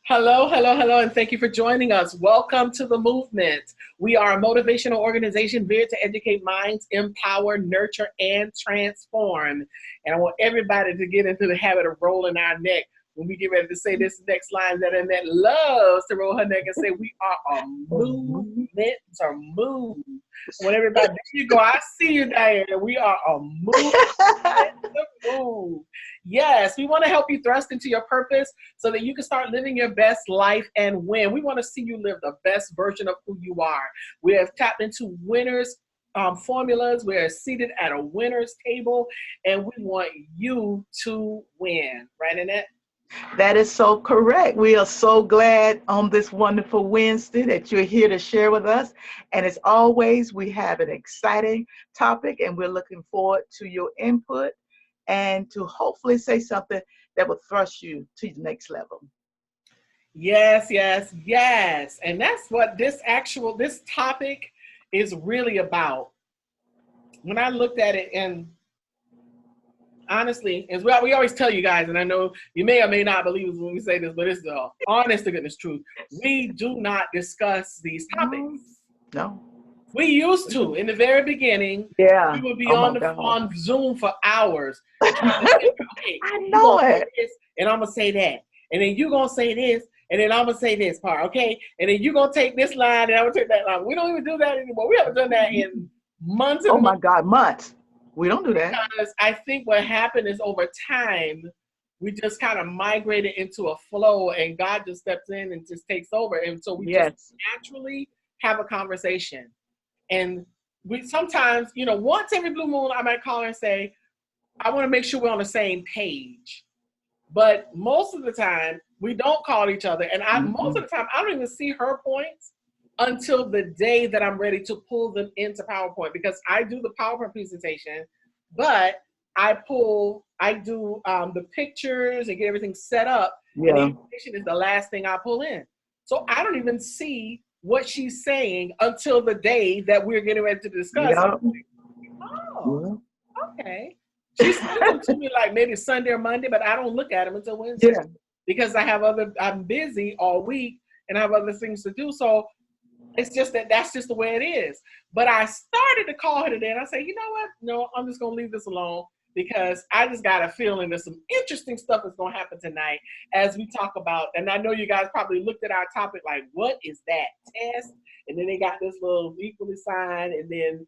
Hello, hello, hello, and thank you for joining us. Welcome to the movement. We are a motivational organization veered to educate minds, empower, nurture, and transform. And I want everybody to get into the habit of rolling our neck when we get ready to say this next line. That Annette loves to roll her neck and say, "We are a movement to move." When everybody, there you go. I see you, Diana. We are a movement to move. Yes, we want to help you thrust into your purpose so that you can start living your best life and win. We want to see you live the best version of who you are. We have tapped into winners formulas. We're seated at a winner's table, and we want you to win. Right, Annette? That is so correct. We are so glad on this wonderful Wednesday that you're here to share with us. And as always, we have an exciting topic, and we're looking forward to your input and to hopefully say something that will thrust you to the next level. Yes, yes, yes. And that's what this topic is really about. When I looked at it, and honestly, as well, we always tell you guys, and I know you may or may not believe us when we say this, but it's the honest to goodness truth. We do not discuss these topics. No. We used to in the very beginning. Yeah. We would be Oh on Zoom for hours. Okay, I know it. And I'm gonna say that, and then you gonna say this, and then I'm gonna say this part, okay? And then you gonna take this line, and I'm gonna take that line. We don't even do that anymore. We haven't done that in months. Oh my God, months. We don't do that. Because I think what happened is over time, we just kind of migrated into a flow, and God just steps in and just takes over, and so we just naturally have a conversation. And we sometimes, once every blue moon, I might call her and say, I want to make sure we're on the same page. But most of the time, we don't call each other. And most of the time, I don't even see her points until the day that I'm ready to pull them into PowerPoint, because I do the PowerPoint presentation, but I do the pictures and get everything set up. Yeah. And the information is the last thing I pull in. So I don't even see what she's saying until the day that we're getting ready to discuss. Yeah. Oh, okay. She sends them to me like maybe Sunday or Monday, but I don't look at them until Wednesday because I'm busy all week and I have other things to do. So it's just that's just the way it is. But I started to call her today and I say, you know what? No, I'm just going to leave this alone, because I just got a feeling there's some interesting stuff that's going to happen tonight as we talk about, and I know you guys probably looked at our topic like, what is that? Test? And then they got this little equally sign, and then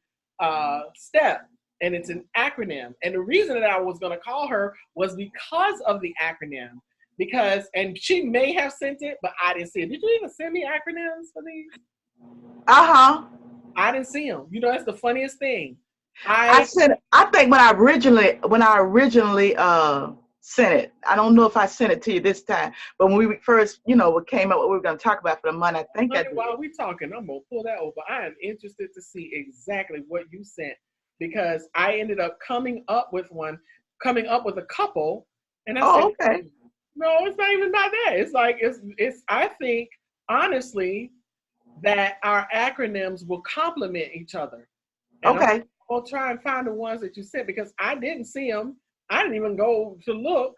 STEP, and it's an acronym. And the reason that I was going to call her was because of the acronym. And she may have sent it, but I didn't see it. Did you even send me acronyms for these? I didn't see them. That's the funniest thing. I think when I originally sent it, I don't know if I sent it to you this time, but when we first, we came up what we were going to talk about for the month, I think while we talking, I'm going to pull that over. I am interested to see exactly what you sent, because I ended up coming up with a couple, and I said, okay. No, it's not even about that. It's like, I think, honestly, that our acronyms will complement each other. And okay. I'll try and find the ones that you sent, because I didn't see them. I didn't even go to look.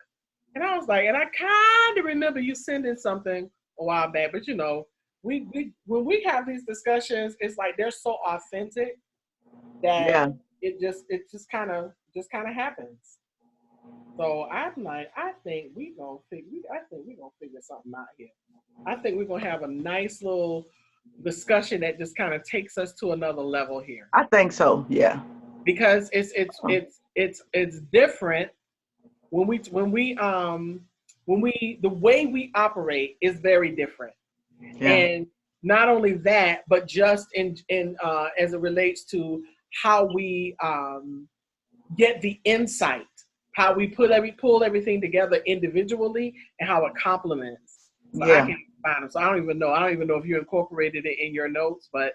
And I was like, and I kind of remember you sending something a while back, but we when we have these discussions, it's like they're so authentic that it just kind of happens. So I'm like, I think we're gonna figure something out here. I think we're gonna have a nice little discussion that just kind of takes us to another level here. I think so, yeah. Because it's different the way we operate is very different. Yeah. And not only that, but just in as it relates to how we get the insight, how we pull everything together individually, and how it complements. So I can't find them. So I don't even know if you incorporated it in your notes, but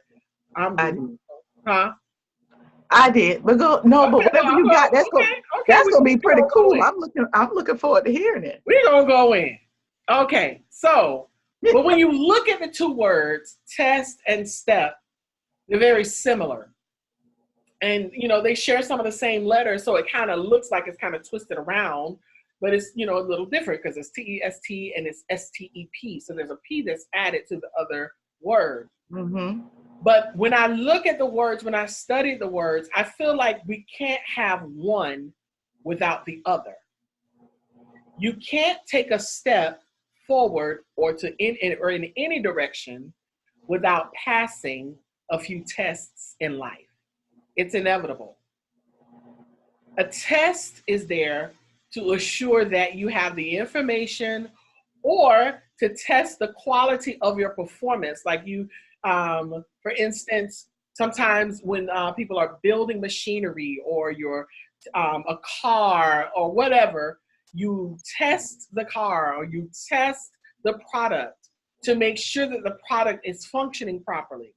I did. Huh? I did, but but whatever you got, that's gonna be pretty cool. I'm looking forward to hearing it. We're gonna go in. Okay, so but when you look at the two words, test and step, they're very similar. And they share some of the same letters, so it kind of looks like it's kind of twisted around. but it's, you know, a little different because it's T.E.S.T and it's S.T.E.P. So there's a P that's added to the other word. Mm-hmm. But when I look at the words, when I study the words, I feel like we can't have one without the other. You can't take a step forward or in any direction without passing a few tests in life. It's inevitable. A test is there to assure that you have the information or to test the quality of your performance. Like you, for instance, sometimes when people are building machinery or a car or whatever, you test the car or you test the product to make sure that the product is functioning properly.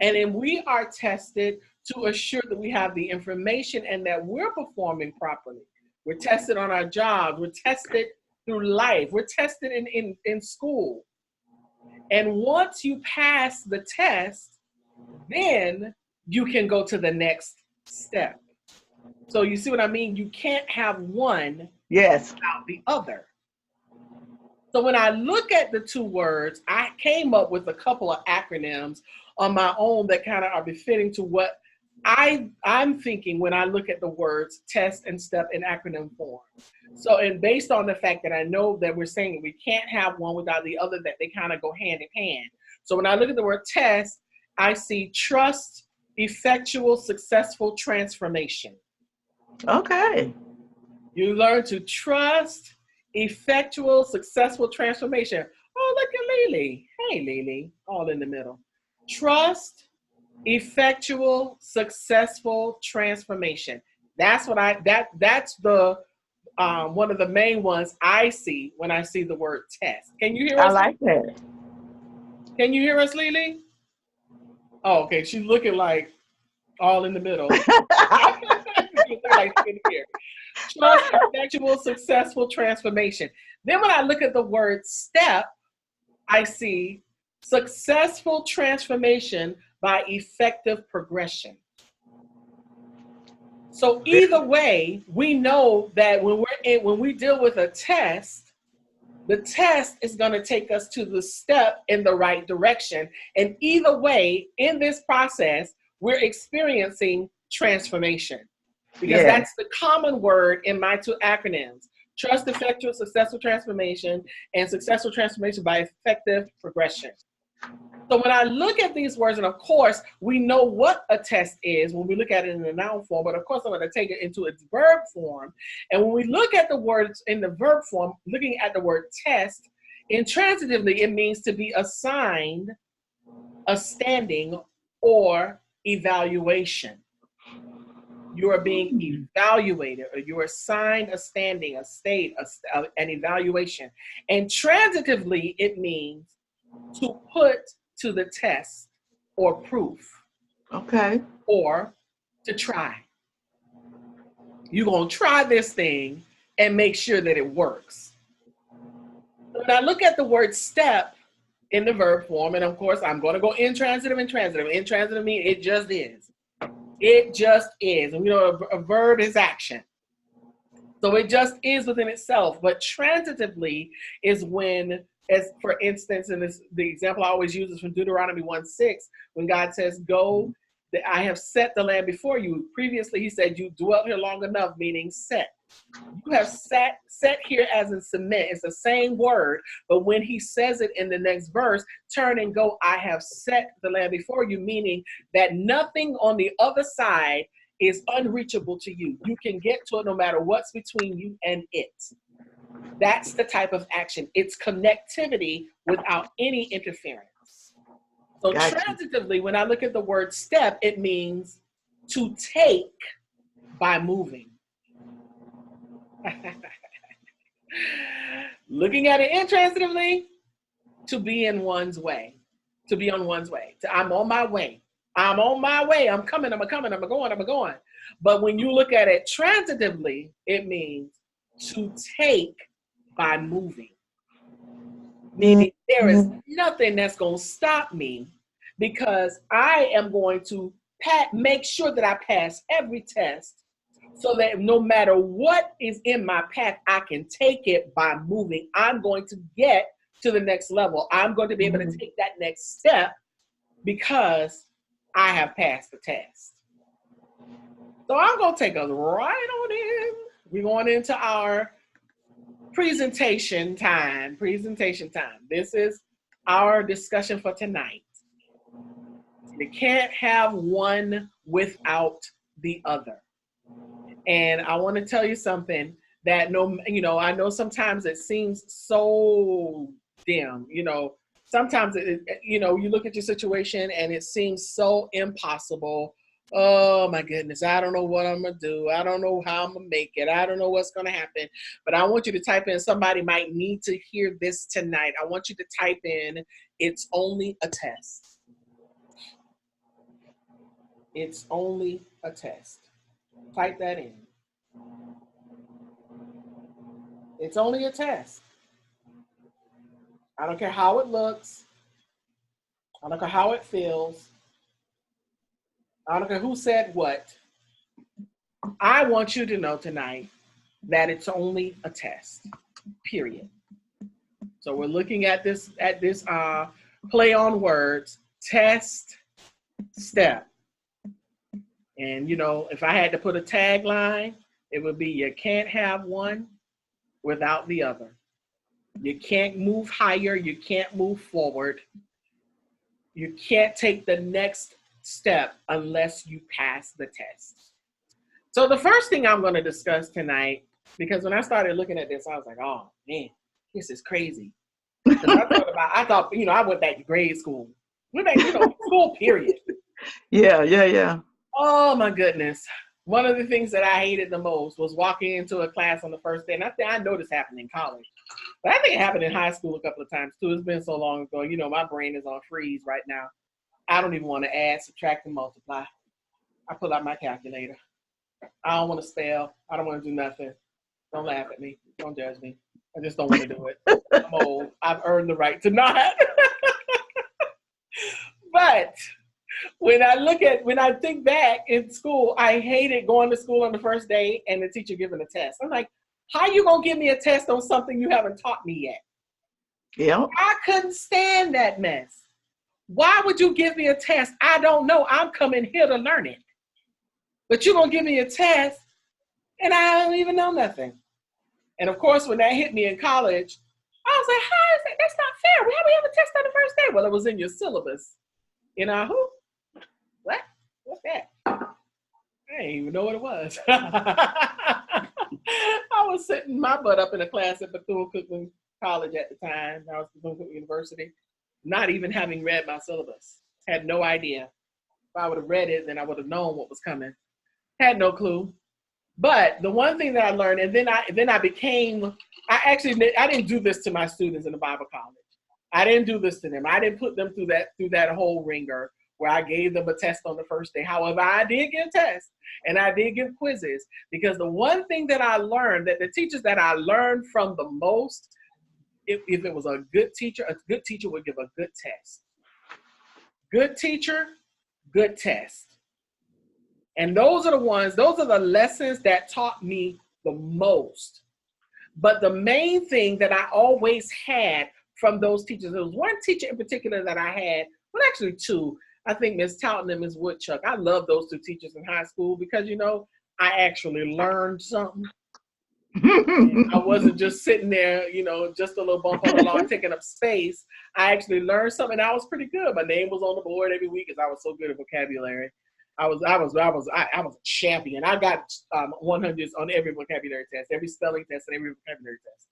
And then we are tested to assure that we have the information and that we're performing properly. We're tested on our jobs. We're tested through life. We're tested in school. And once you pass the test, then you can go to the next step. So you see what I mean? You can't have one without the other. So when I look at the two words, I came up with a couple of acronyms on my own that kind of are befitting to what I'm thinking when I look at the words test and step in acronym form. So, and based on the fact that I know that we're saying we can't have one without the other, that they kind of go hand in hand. So when I look at the word test, I see trust, effectual, successful transformation. Okay. You learn to trust, effectual, successful transformation. Oh, look at Lily. Hey, Lily, all in the middle. Trust, effectual, successful transformation. That's what that's the one of the main ones I see when I see the word test. Can you hear us? I like that. Can you hear us, Lily? Oh, okay. She's looking like all in the middle. Like trust, effectual, successful transformation. Then when I look at the word step, I see successful transformation by effective progression. So either way, we know that when we deal with a test, the test is going to take us to the step in the right direction. And either way, in this process, we're experiencing transformation. Because that's the common word in my two acronyms: trust, effectual, successful transformation, and successful transformation by effective progression. So when I look at these words, and of course, we know what a test is when we look at it in the noun form, but of course, I'm going to take it into its verb form. And when we look at the words in the verb form, looking at the word test, intransitively, it means to be assigned a standing or evaluation. You are being evaluated, or you are assigned a standing, a state, an evaluation. And transitively, it means to put to the test or proof. Okay. Or to try. You're going to try this thing and make sure that it works. When I look at the word step in the verb form, and of course, I'm going to go intransitive and transitive. Intransitive means it just is. It just is. And we know a verb is action. So it just is within itself. But transitively is when, as for instance, and this, the example I always use is from Deuteronomy 1:6, when God says, go, that I have set the land before you. Previously, he said, you dwelt here long enough, meaning set. You have set here as in submit. It's the same word, but when he says it in the next verse, turn and go, I have set the land before you, meaning that nothing on the other side is unreachable to you. You can get to it no matter what's between you and it. That's the type of action. It's connectivity without any interference. So transitively, when I look at the word step, it means to take by moving. Looking at it intransitively, to be in one's way, to be on one's way. I'm on my way. I'm on my way. I'm coming. I'm coming. I'm going. I'm going. But when you look at it transitively, it means to take by moving. Meaning there is nothing that's going to stop me, because I am going to make sure that I pass every test so that no matter what is in my path, I can take it by moving. I'm going to get to the next level. I'm going to be able to take that next step because I have passed the test. So I'm going to take us right on in. We're going into our presentation time. This is our discussion for tonight. You can't have one without the other. And I want to tell you something that I know sometimes it seems so dim, sometimes you look at your situation and it seems so impossible. Oh my goodness, I don't know what I'm gonna do. I don't know how I'm gonna make it. I don't know what's gonna happen. But I want you to type in, somebody might need to hear this tonight. I want you to type in, it's only a test. It's only a test. Type that in. It's only a test. I don't care how it looks. I don't care how it feels. I don't care who said what. I want you to know tonight that it's only a test, period. So we're looking at this play on words, test, step. And if I had to put a tagline, it would be, you can't have one without the other. You can't move higher. You can't move forward. You can't take the next step unless you pass the test. So the first thing I'm going to discuss tonight, because when I started looking at this, I was like, oh man, this is crazy. I thought, I went back to grade school. Went back, school period. Yeah. Oh my goodness. One of the things that I hated the most was walking into a class on the first day. And I know this happened in college. But I think it happened in high school a couple of times too. It's been so long ago. My brain is on freeze right now. I don't even want to add, subtract, and multiply. I pull out my calculator. I don't want to spell. I don't want to do nothing. Don't laugh at me. Don't judge me. I just don't want to do it. I'm old. I've earned the right to not. But when I think back in school, I hated going to school on the first day and the teacher giving a test. I'm like, how you going to give me a test on something you haven't taught me yet? Yeah. I couldn't stand that mess. Why would you give me a test? I don't know. I'm coming here to learn it. But you're going to give me a test and I don't even know nothing. And of course, when that hit me in college, I was like, how is that? That's not fair. Why do we have a test on the first day? Well, it was in your syllabus. Who? What? What's that? I didn't even know what it was. I was sitting my butt up in a class at Bethune-Cookman College at the time. I was at Bethune-Cookman University, not even having read my syllabus. Had no idea. If I would have read it, then I would have known what was coming. Had no clue. But the one thing that I learned, and then I didn't do this to my students in the Bible college. I didn't do this to them. I didn't put them through that whole ringer where I gave them a test on the first day. However, I did give tests and I did give quizzes, because the one thing that I learned, that the teachers that I learned from the most, if it was a good teacher would give a good test. Good teacher, good test. And those are the lessons that taught me the most. But the main thing that I always had from those teachers, there was one teacher in particular that I had, well, actually two. I think Ms. Talton and Ms. Woodchuck. I love those two teachers in high school because, I actually learned something. I wasn't just sitting there, just a little bump on the lawn taking up space. I actually learned something. I was pretty good. My name was on the board every week because I was so good at vocabulary. I was a champion. I got 100s on every vocabulary test, every spelling test, and every vocabulary test.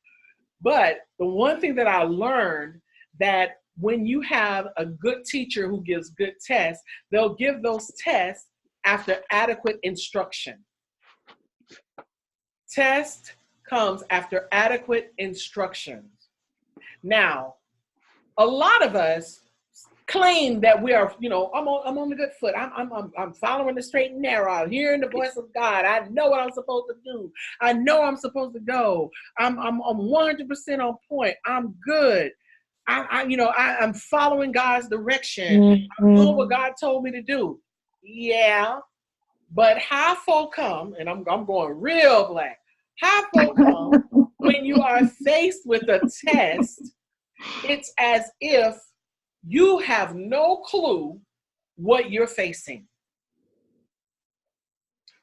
But the one thing that I learned, that when you have a good teacher who gives good tests, they'll give those tests after adequate instruction. Test comes after adequate instructions. Now, a lot of us claim that we are, I'm on the good foot. I'm following the straight and narrow. I'm hearing the voice of God. I know what I'm supposed to do. I know I'm supposed to go. I'm 100% on point. I'm good. I'm following God's direction. I'm doing what God told me to do. Yeah, But how folk come, and I'm going real black, how folk come when you are faced with a test, it's as if you have no clue what you're facing.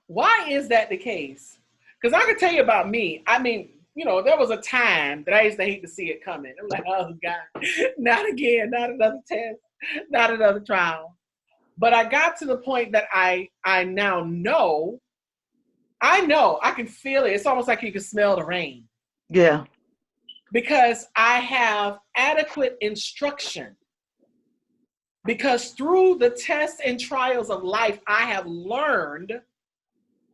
Why is that the case? Because I can tell you about me. I mean, there was a time that I used to hate to see it coming. I'm like, oh God, not again, not another test, not another trial. But I got to the point that I now know, I can feel it. It's almost like you can smell the rain. Yeah. Because I have adequate instruction. Because through the tests and trials of life, I have learned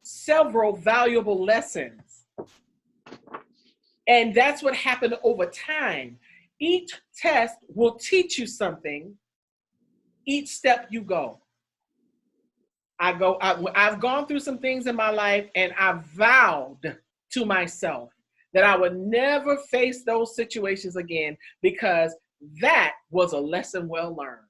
several valuable lessons. And that's what happened over time. Each test will teach you something each step you go. I've gone through some things in my life, and I vowed to myself that I would never face those situations again, because that was a lesson well learned.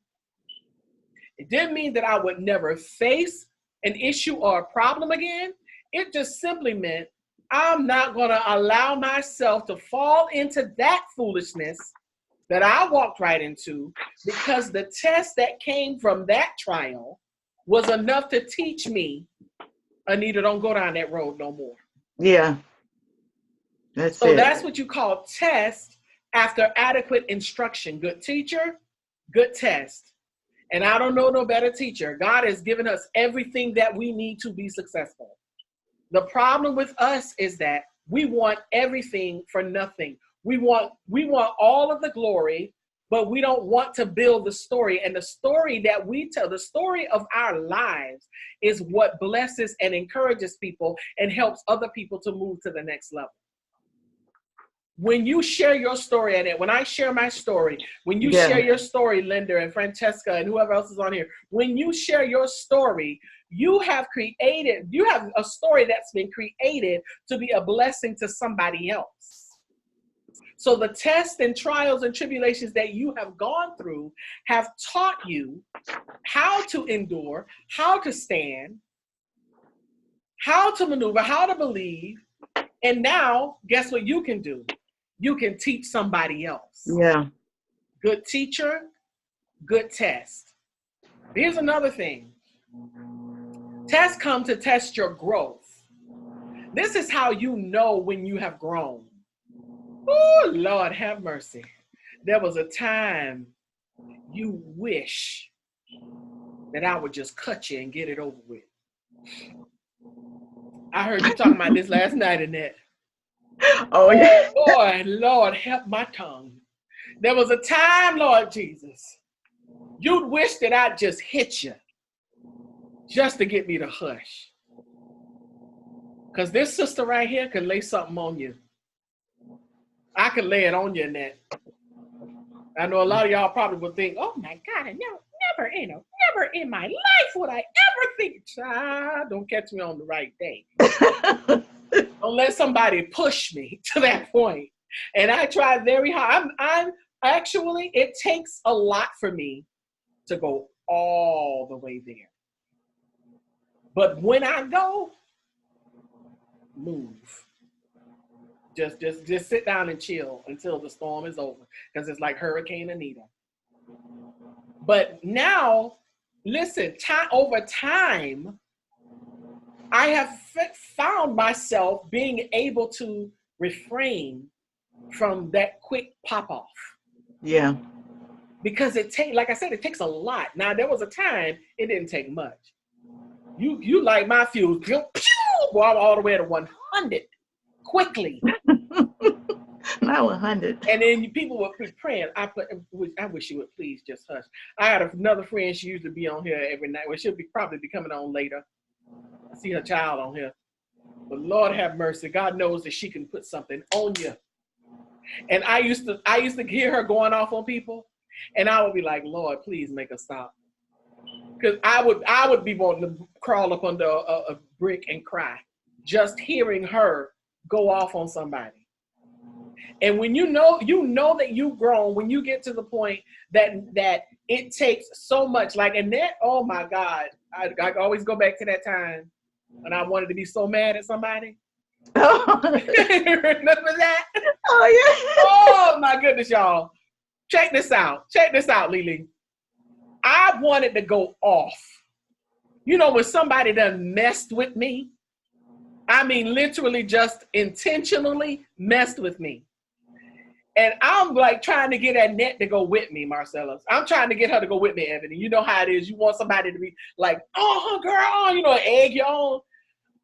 It didn't mean that I would never face an issue or a problem again. It just simply meant I'm not going to allow myself to fall into that foolishness that I walked right into, because the test that came from that trial was enough to teach me, Anita, don't go down that road no more. Yeah. That's So it. that's what you call test after adequate instruction. Good teacher, good test. And I don't know no better teacher. God has given us everything that we need to be successful. The problem with us is that we want everything for nothing. We want all of the glory, but we don't want to build the story. And the story that we tell, the story of our lives, is what blesses and encourages people and helps other people to move to the next level. When you share your story, and when I share my story, when you share your story, Linda and Francesca and whoever else is on here, when you share your story, you have a story that's been created to be a blessing to somebody else. So the tests and trials and tribulations that you have gone through have taught you how to endure, how to stand, how to maneuver, how to believe. And now, guess what you can do? You can teach somebody else. Yeah. Good teacher, good test. Here's another thing. Tests come to test your growth. This is how you know when you have grown. Oh, Lord have mercy. There was a time you wish that I would just cut you and get it over with. I heard you talking about this last night, Annette. Oh, yeah. Oh, Lord, help my tongue. There was a time, Lord Jesus, you'd wish that I'd just hit you just to get me to hush. Because this sister right here could lay something on you. I could lay it on you, Annette. I know a lot of y'all probably would think, oh my God, never in my life would I ever think, child, don't catch me on the right day. Don't let somebody push me to that point. And I try very hard. I'm actually, it takes a lot for me to go all the way there. But when I go, move. Just sit down and chill until the storm is over, because it's like Hurricane Anita. But now, listen, over time, I have found myself being able to refrain from that quick pop-off. Yeah. Because like I said, it takes a lot. Now, there was a time it didn't take much. You like my fuse, pew, pew, all the way to 100 quickly. Not 100. And then people would be praying. I wish you would please just hush. I had another friend, she used to be on here every night. Well, she'll probably be coming on later. I see her child on here. But Lord have mercy, God knows that she can put something on you. And I used to hear her going off on people, and I would be like, Lord, please make her stop. Because I would be wanting to crawl up under a brick and cry, just hearing her go off on somebody. And when you know that you've grown, when you get to the point that it takes so much, like, and that, oh my God, I always go back to that time when I wanted to be so mad at somebody. Remember that? Oh yeah. Oh my goodness, y'all. Check this out, Lily. I wanted to go off. You know, when somebody done messed with me, I mean, literally just intentionally messed with me. And I'm like trying to get Annette to go with me, Marcella. I'm trying to get her to go with me, Ebony. You know how it is. You want somebody to be like, oh, girl, oh, you know, egg you on.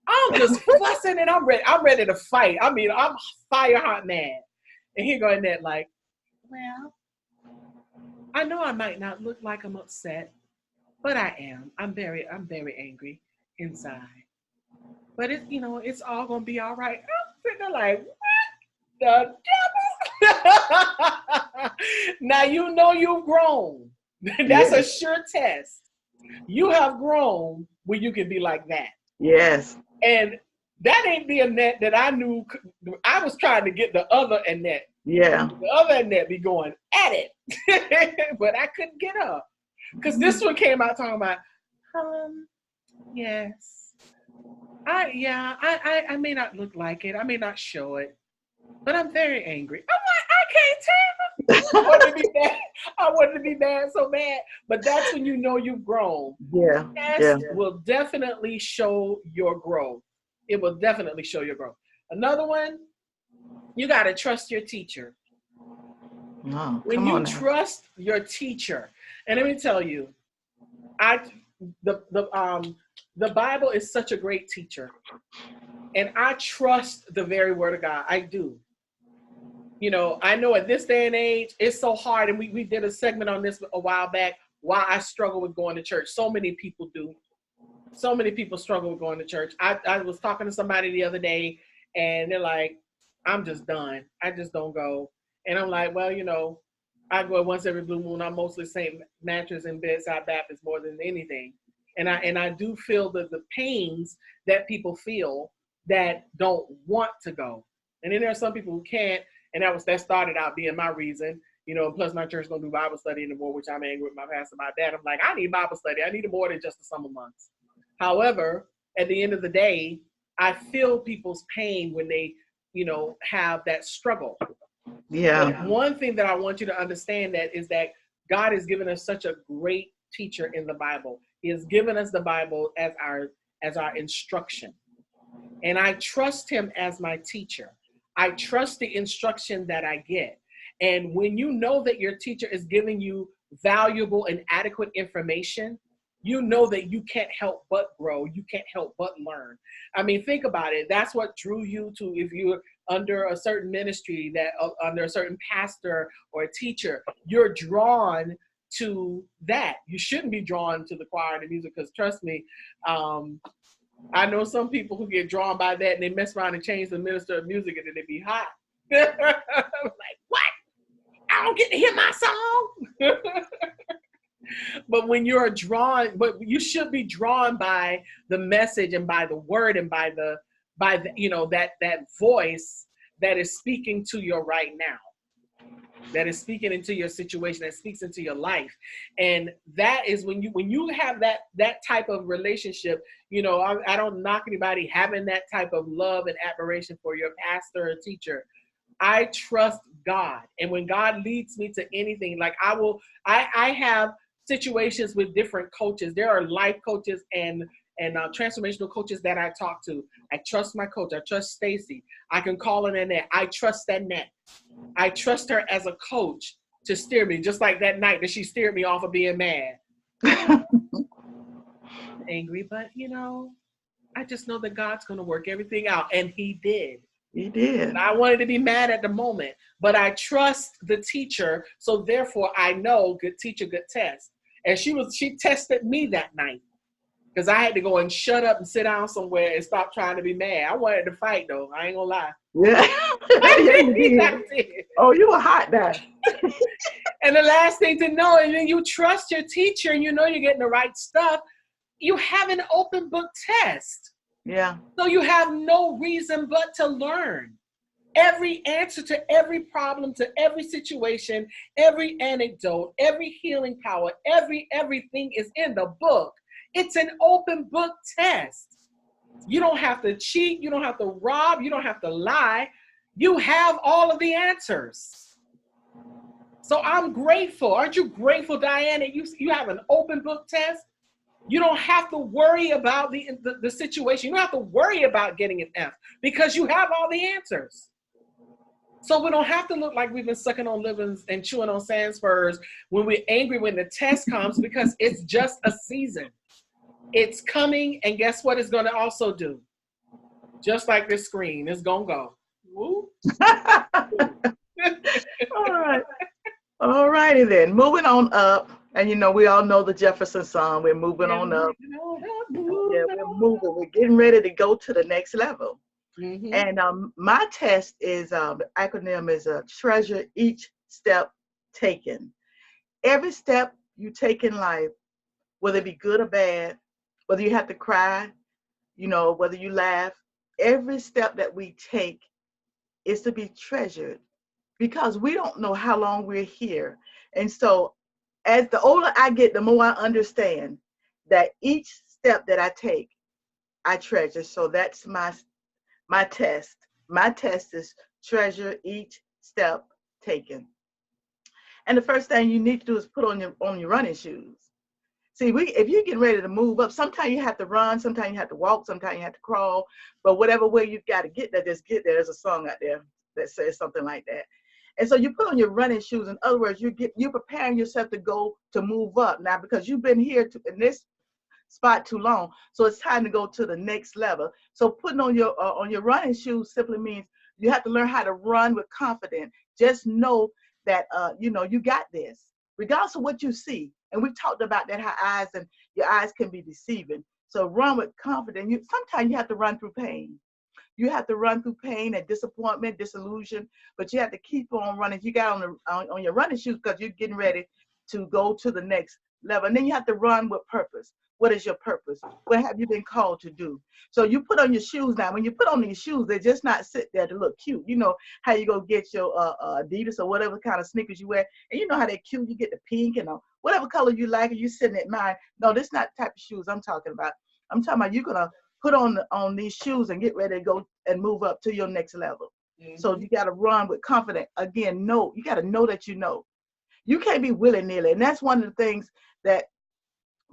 I'm just fussing and I'm ready to fight. I mean, I'm fire hot mad. And here go Annette like, well, I know I might not look like I'm upset, but I am. I'm very angry inside. But it's all gonna be all right. I'm sitting there like, what the devil? Now you know you've grown. That's a sure test. You have grown when you can be like that. Yes. And that ain't the Annette that I knew. I was trying to get the other Annette. Yeah. The other Annette be going at it. But I couldn't get her. Because this one came out talking about, yes. I may not look like it. I may not show it. But I'm very angry. I'm like, I can't tell. I wanted to be mad so bad. But that's when you know you've grown. Yeah. Test will definitely show your growth. It will definitely show your growth. Another one, you got to trust your teacher. Oh, when you trust your teacher, and let me tell you, the Bible is such a great teacher. And I trust the very word of God. I do. You know, I know at this day and age, it's so hard. And we did a segment on this a while back, why I struggle with going to church. So many people do. So many people struggle with going to church. I was talking to somebody the other day and they're like, I'm just done. I just don't go. And I'm like, well, you know, I go once every blue moon. I'm mostly St. Matthews and Bedside Baptist more than anything. And I do feel the pains that people feel that don't want to go. And then there are some people who can't. And that started out being my reason. You know, plus my church don't do Bible study anymore, which I'm angry with my pastor, my dad. I'm like, I need Bible study. I need it more than just the summer months. However, at the end of the day, I feel people's pain when they, you know, have that struggle. Yeah. But one thing that I want you to understand is that God has given us such a great teacher in the Bible. He has given us the Bible as our instruction. And I trust him as my teacher. I trust the instruction that I get. And when you know that your teacher is giving you valuable and adequate information, you know that you can't help but grow. You can't help but learn. I mean, think about it. That's what drew you to, if you're under a certain ministry, that under a certain pastor or a teacher, you're drawn to that. You shouldn't be drawn to the choir and the music, because trust me, I know some people who get drawn by that and they mess around and change the minister of music and then they be hot. Like, what? I don't get to hear my song. But when you're drawn, but you should be drawn by the message and by the word and by the you know, that voice that is speaking to you right now, that is speaking into your situation, that speaks into your life. And that is when you have that type of relationship. You know, I don't knock anybody having that type of love and admiration for your pastor or teacher. I trust God. And when God leads me to anything, like I have situations with different coaches. There are life coaches and transformational coaches that I talk to. I trust my coach. I trust Stacy. I can call on Annette. I trust Annette. I trust her as a coach to steer me, just like that night that she steered me off of being mad. Angry, but you know, I just know that God's going to work everything out. And he did. He did. And I wanted to be mad at the moment, but I trust the teacher. So therefore I know good teacher, good test. And she tested me that night, because I had to go and shut up and sit down somewhere and stop trying to be mad. I wanted to fight though. I ain't gonna lie. Yeah. Yeah, you did. Oh, you were hot now. And the last thing to know is when you trust your teacher and you know you're getting the right stuff, you have an open book test. Yeah. So you have no reason but to learn. Every answer to every problem, to every situation, every anecdote, every healing power, everything is in the book. It's an open book test. You don't have to cheat, you don't have to rob, you don't have to lie. You have all of the answers. So I'm grateful. Aren't you grateful, Diane, that you have an open book test? You don't have to worry about the situation. You don't have to worry about getting an F because you have all the answers. So we don't have to look like we've been sucking on livings and chewing on sand spurs when we're angry when the test comes, because it's just a season. It's coming, and guess what it's going to also do? Just like this screen, it's going to go. Woo. All right. All righty then. Moving on up. And we all know the Jefferson song. We're moving on up. Yeah, we're moving. We're getting ready to go to the next level. Mm-hmm. And my test is, the acronym is treasure each step taken. Every step you take in life, whether it be good or bad, whether you have to cry, whether you laugh, every step that we take is to be treasured, because we don't know how long we're here. And so as the older I get, the more I understand that each step that I take, I treasure. So that's my test. My test is treasure each step taken. And the first thing you need to do is put on your running shoes. See, if you're getting ready to move up, sometimes you have to run, sometimes you have to walk, sometimes you have to crawl, but whatever way you've got to get there, just get there. There's a song out there that says something like that. And so you put on your running shoes. In other words, you're preparing yourself to move up now, because you've been here in this spot too long. So it's time to go to the next level. So putting on your running shoes simply means you have to learn how to run with confidence. Just know that you got this, regardless of what you see. And we talked about that, how your eyes can be deceiving. So run with confidence. Sometimes you have to run through pain. You have to run through pain and disappointment, disillusion, but you have to keep on running. You got on your running shoes because you're getting ready to go to the next level. And then you have to run with purpose. What is your purpose? What have you been called to do? So you put on your shoes now. When you put on these shoes, they're just not sit there to look cute. You know how you go get your Adidas or whatever kind of sneakers you wear, and you know how they're cute. You get the pink and whatever color you like, and you sitting at mine. No, this is not the type of shoes I'm talking about. I'm talking about you're gonna put on these shoes and get ready to go and move up to your next level. Mm-hmm. So you got to run with confidence. Again, you got to know that you know. You can't be willy-nilly. And that's one of the things that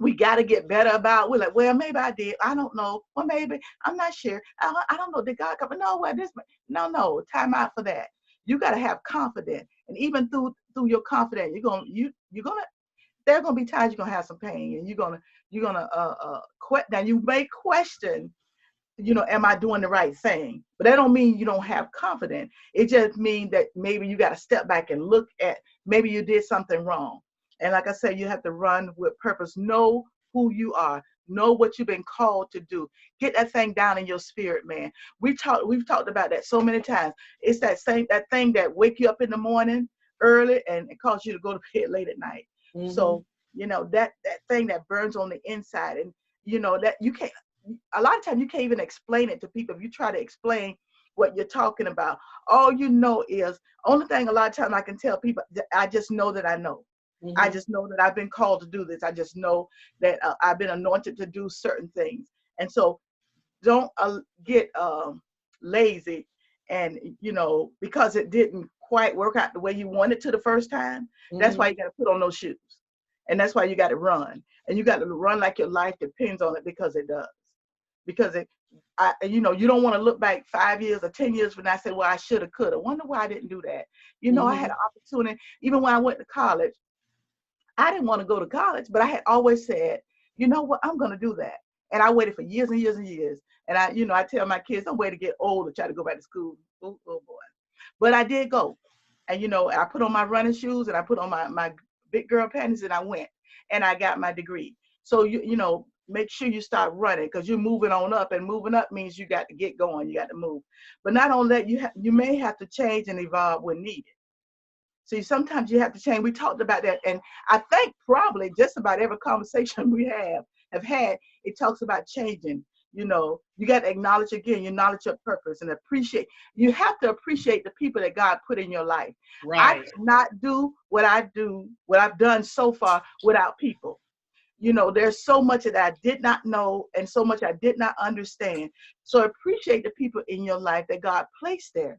we got to get better about. We're like, well, maybe I did. I don't know. Well, maybe. I'm not sure. I don't know. Did God come? No, well, no, time out for that. You got to have confidence. And even through your confidence, there are gonna be times you're gonna have some pain, and you're gonna now you may question, am I doing the right thing? But that don't mean you don't have confidence. It just means that maybe you got to step back and look at, maybe you did something wrong. And like I said, you have to run with purpose. Know who you are. Know what you've been called to do. Get that thing down in your spirit, man. We've talked about that so many times. It's that thing that wake you up in the morning early and it causes you to go to bed late at night. Mm-hmm. So that thing that burns on the inside, and that you can't. A lot of times you can't even explain it to people. If you try to explain what you're talking about, all you know is, only thing a lot of times I can tell people, I just know that I know. Mm-hmm. I just know that I've been called to do this. I just know that I've been anointed to do certain things. And so don't get lazy and, because it didn't quite work out the way you wanted to the first time. Mm-hmm. That's why you got to put on those shoes. And that's why you got to run. And you got to run like your life depends on it, because it does. Because you don't want to look back 5 years or 10 years from now and say, well, I should have, could have. Wonder why I didn't do that. Mm-hmm. I had an opportunity. Even when I went to college, I didn't want to go to college, but I had always said, you know what, I'm going to do that. And I waited for years and years and years. And I tell my kids, don't wait to get old to try to go back to school. Oh boy. But I did go. And, I put on my running shoes and I put on my big girl panties and I went and I got my degree. So, make sure you start running, because you're moving on up, and moving up means you got to get going. You got to move. But not only that, you may have to change and evolve when needed. See, sometimes you have to change. We talked about that. And I think probably just about every conversation we have had, it talks about changing. You know, you got to acknowledge again, you acknowledge your purpose and appreciate. You have to appreciate the people that God put in your life. I Right. could not do, what I've done so far without people. You know, there's so much that I did not know and so much I did not understand. So appreciate the people in your life that God placed there.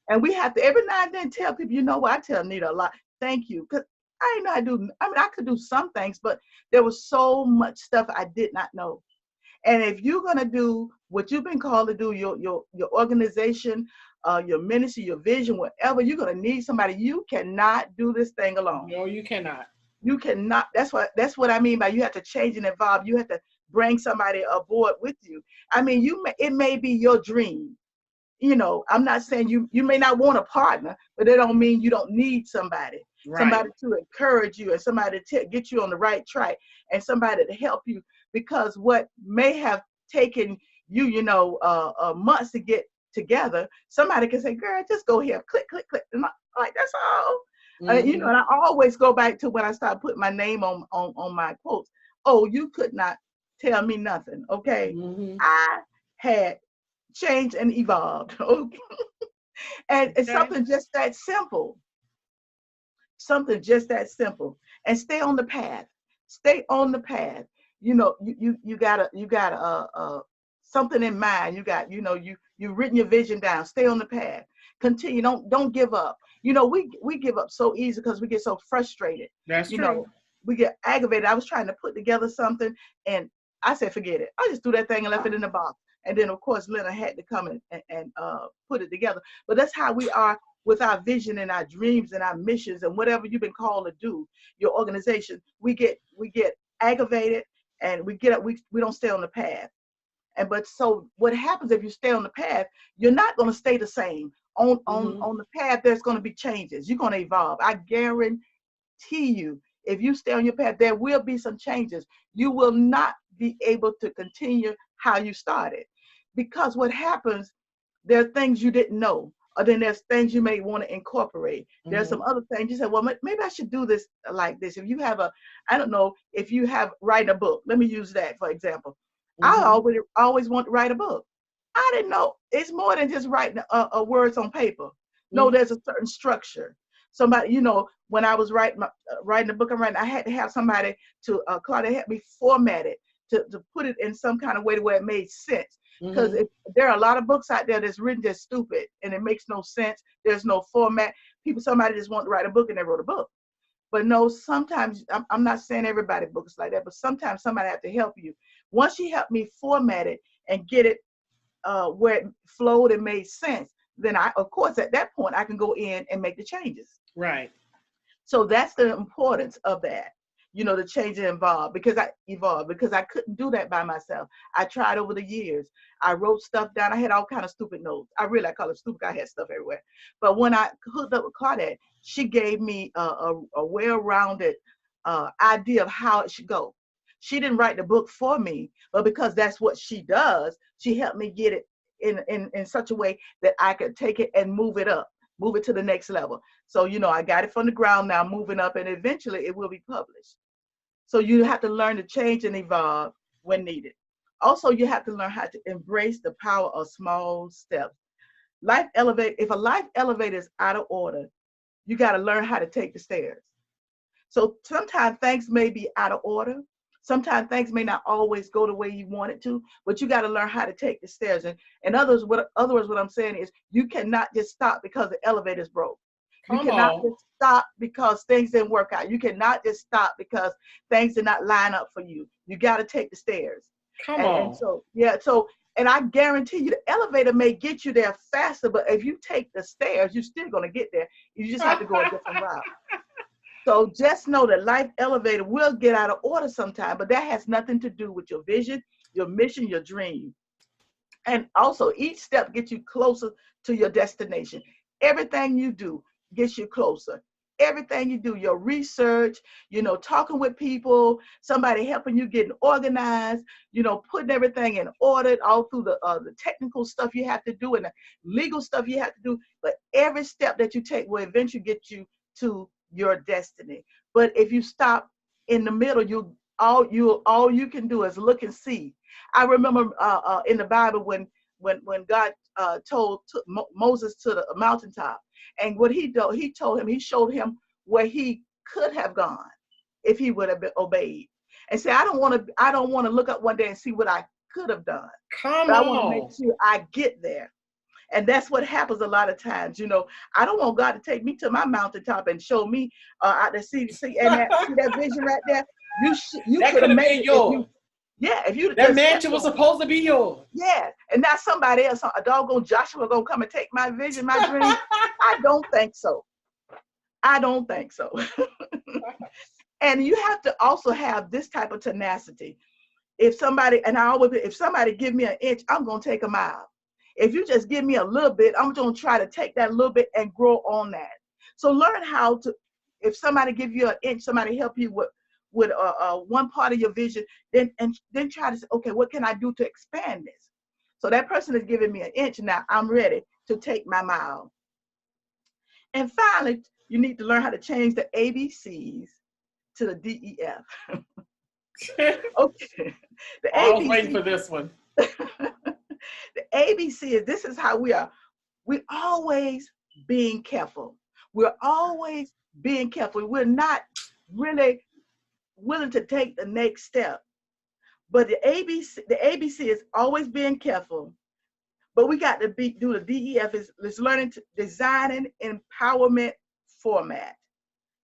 And we have to every now and then tell people, you know what, I tell Nita a lot, thank you. Because I didn't know how to do, I mean, I could do some things, but there was so much stuff I did not know. And if you're gonna do what you've been called to do, your organization, your ministry, your vision, whatever, you're gonna need somebody. You cannot do this thing alone. No, you cannot. You cannot. That's what I mean by you have to change and evolve. You have to bring somebody aboard with you. I mean, it may be your dream. You know, I'm not saying you may not want a partner, but it don't mean you don't need Right. somebody to encourage you and somebody to get you on the right track and somebody to help you, because what may have taken you, months to get together, somebody can say, girl, just go here, click, click, click. And I'm like, that's all. Mm-hmm. And I always go back to when I started putting my name on my quotes. Oh, you could not tell me nothing. Okay. Mm-hmm. I had changed and evolved. Okay. And it's Okay. something just that simple. And stay on the path. Stay on the path. You know, you got something in mind. You've written your vision down. Stay on the path. Continue. Don't give up. You know, we give up so easy because we get so frustrated. That's You true. know, we get aggravated. I was trying to put together something, and I said, forget it. I just threw that thing and left it in the box. And then, of course, Lena had to come and put it together. But that's how we are with our vision and our dreams and our missions and whatever you've been called to do, your organization. We get aggravated, and we don't stay on the path. And but so what happens if you stay on the path, you're not going to stay the same. Mm-hmm. On the path, there's going to be changes. You're going to evolve. I guarantee you, if you stay on your path, there will be some changes. You will not be able to continue how you started, because what happens, there are things you didn't know, or then there's things you may want to incorporate. There's Mm-hmm. some other things you said, well, maybe I should do this like this. If you have I don't know, if you have writing a book, let me use that for example. I Mm-hmm. always want to write a book. I didn't know it's more than just writing words on paper. No, Mm-hmm. there's a certain structure. Somebody, when I was writing the book I'm writing, I had to have somebody to Claudia help me format it to put it in some kind of way to where it made sense. Because Mm-hmm. there are a lot of books out there that's written just stupid and it makes no sense. There's no format. Somebody just want to write a book and they wrote a book. But no, sometimes I'm not saying everybody books like that, but sometimes somebody have to help you. Once you help me format it and get it where it flowed and made sense, then of course, at that point, I can go in and make the changes. Right. So that's the importance of that, the change and evolve because I couldn't do that by myself. I tried over the years. I wrote stuff down. I had all kind of stupid notes. I call it stupid. I had stuff everywhere. But when I hooked up with Claudette, she gave me a well-rounded idea of how it should go. She didn't write the book for me, but because that's what she does, she helped me get it in such a way that I could take it and move it to the next level. So, I got it from the ground now, moving up, and eventually it will be published. So you have to learn to change and evolve when needed. Also, you have to learn how to embrace the power of small steps. If a life elevator is out of order, you got to learn how to take the stairs. So sometimes things may be out of order. Sometimes things may not always go the way you want it to, but you got to learn how to take the stairs. And in other words, what I'm saying is you cannot just stop because the elevator's broke. You Come cannot on. just stop because things didn't work out. You cannot just stop because things did not line up for you. You got to take the stairs. Come And on. so, yeah, and I guarantee you the elevator may get you there faster, but if you take the stairs, you're still going to get there. You just have to go a different route. So just know that life elevator will get out of order sometime, but that has nothing to do with your vision, your mission, your dream. And also each step gets you closer to your destination. Everything you do gets you closer. Everything you do, your research, talking with people, somebody helping you getting organized, putting everything in order, all through the technical stuff you have to do and the legal stuff you have to do. But every step that you take will eventually get you to your destiny. But if you stop in the middle, all you can do is look and see. I remember in the Bible when God told Moses to the mountaintop, and what he told him, he showed him where he could have gone if he would have been obeyed. And say, I don't want to look up one day and see what I could have done, Come but I want to make on. sure I get there. And that's what happens a lot of times. I don't want God to take me to my mountaintop and show me out to see and see that vision right there. You That could could have have made been it if yours. you, yeah, if you That just kept mansion was going. supposed to be yours. Yeah, and now somebody else, a doggone Joshua, gonna come and take my vision, my dream. I don't think so. I don't think so. And you have to also have this type of tenacity. If somebody give me an inch, I'm gonna take a mile. If you just give me a little bit, I'm gonna try to take that little bit and grow on that. So learn how to. If somebody give you an inch, somebody help you with one part of your vision, then try to say, okay, what can I do to expand this? So that person is giving me an inch. Now I'm ready to take my mile. And finally, you need to learn how to change the ABCs to the DEF. Okay, the I was waiting ABC. for this one. The ABC is, this is how we are. We're always being careful. We're always being careful. We're not really willing to take the next step. But the ABC is always being careful. But we got to do the DEF is learning to designing empowerment format.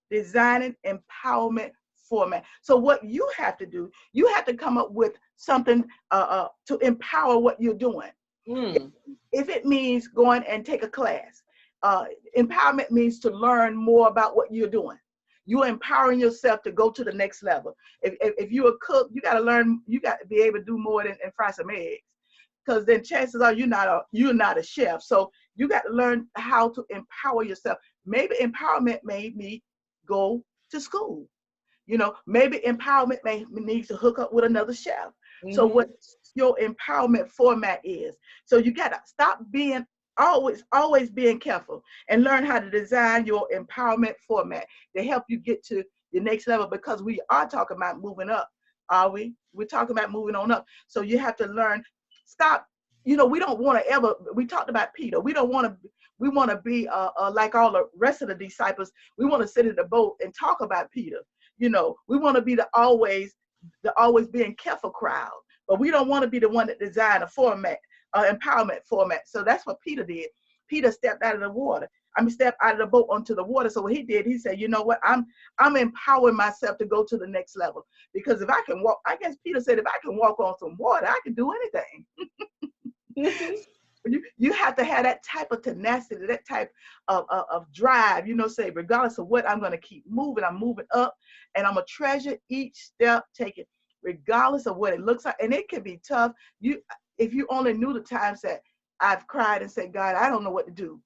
Designing empowerment format. So what you have to do, you have to come up with something to empower what you're doing. Mm. If it means going and take a class, empowerment means to learn more about what you're doing. You're empowering yourself to go to the next level. If you're a cook, you got to learn, you got to be able to do more than fry some eggs. Because then chances are you're not a chef. So you got to learn how to empower yourself. Maybe empowerment made me go to school. Maybe empowerment needs to hook up with another chef. So Mm-hmm. what your empowerment format is. So you got to stop being always being careful and learn how to design your empowerment format to help you get to the next level, because we are talking about moving up. Are we? We're talking about moving on up. So you have to learn, stop. We don't want to ever, we talked about Peter. We want to be like all the rest of the disciples. We want to sit in the boat and talk about Peter. We want to be the always being careful crowd, but we don't want to be the one that designed a format, empowerment format. So that's what Peter did. Peter stepped out of the water. Stepped out of the boat onto the water. So what he did, he said, you know what? I'm empowering myself to go to the next level, because if I can walk, I guess Peter said, if I can walk on some water, I can do anything. You have to have that type of tenacity, that type of drive, say, regardless of what, I'm going to keep moving. I'm moving up, and I'm going to treasure each step taken, regardless of what it looks like. And it can be tough. If you only knew the times that I've cried and said, God, I don't know what to do,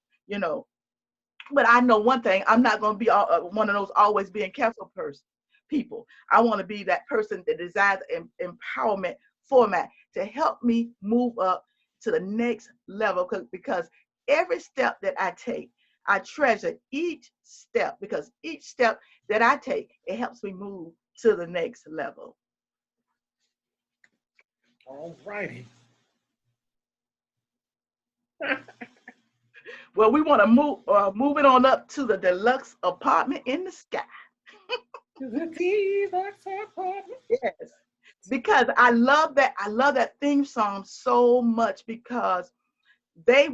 but I know one thing, I'm not going to be one of those always being careful people. I want to be that person that designs an empowerment format to help me move up to the next level, because every step that I take, I treasure each step, because each step that I take, it helps me move to the next level. All righty. Well, we want to move it on up to the deluxe apartment in the sky. The T.E.S.T. apartment. Yes, because I love that theme song so much, because they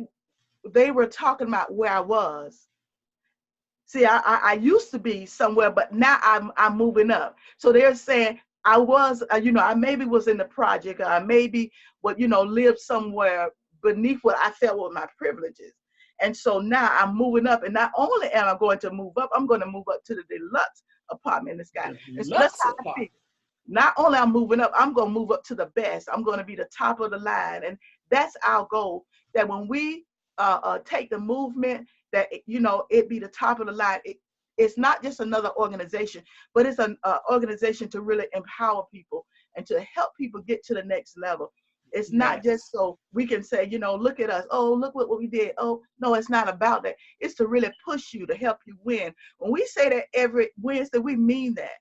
they were talking about where I was. See, I used to be somewhere, but now I'm moving up. So they're saying I was, I maybe was in the project, or I maybe, but lived somewhere beneath what I felt were my privileges. And so now I'm moving up, and not only am I going to move up, I'm going to move up to the deluxe apartment in the sky. The And so that's deluxe how I feel. apartment. Not only I'm moving up, I'm going to move up to the best. I'm going to be the top of the line. And that's our goal, that when we take the movement, that, it be the top of the line. It's not just another organization, but it's an organization to really empower people and to help people get to the next level. It's not Yes. just so we can say, look at us. Oh, look what we did. Oh, no, it's not about that. It's to really push you, to help you win. When we say that every Wednesday, we mean that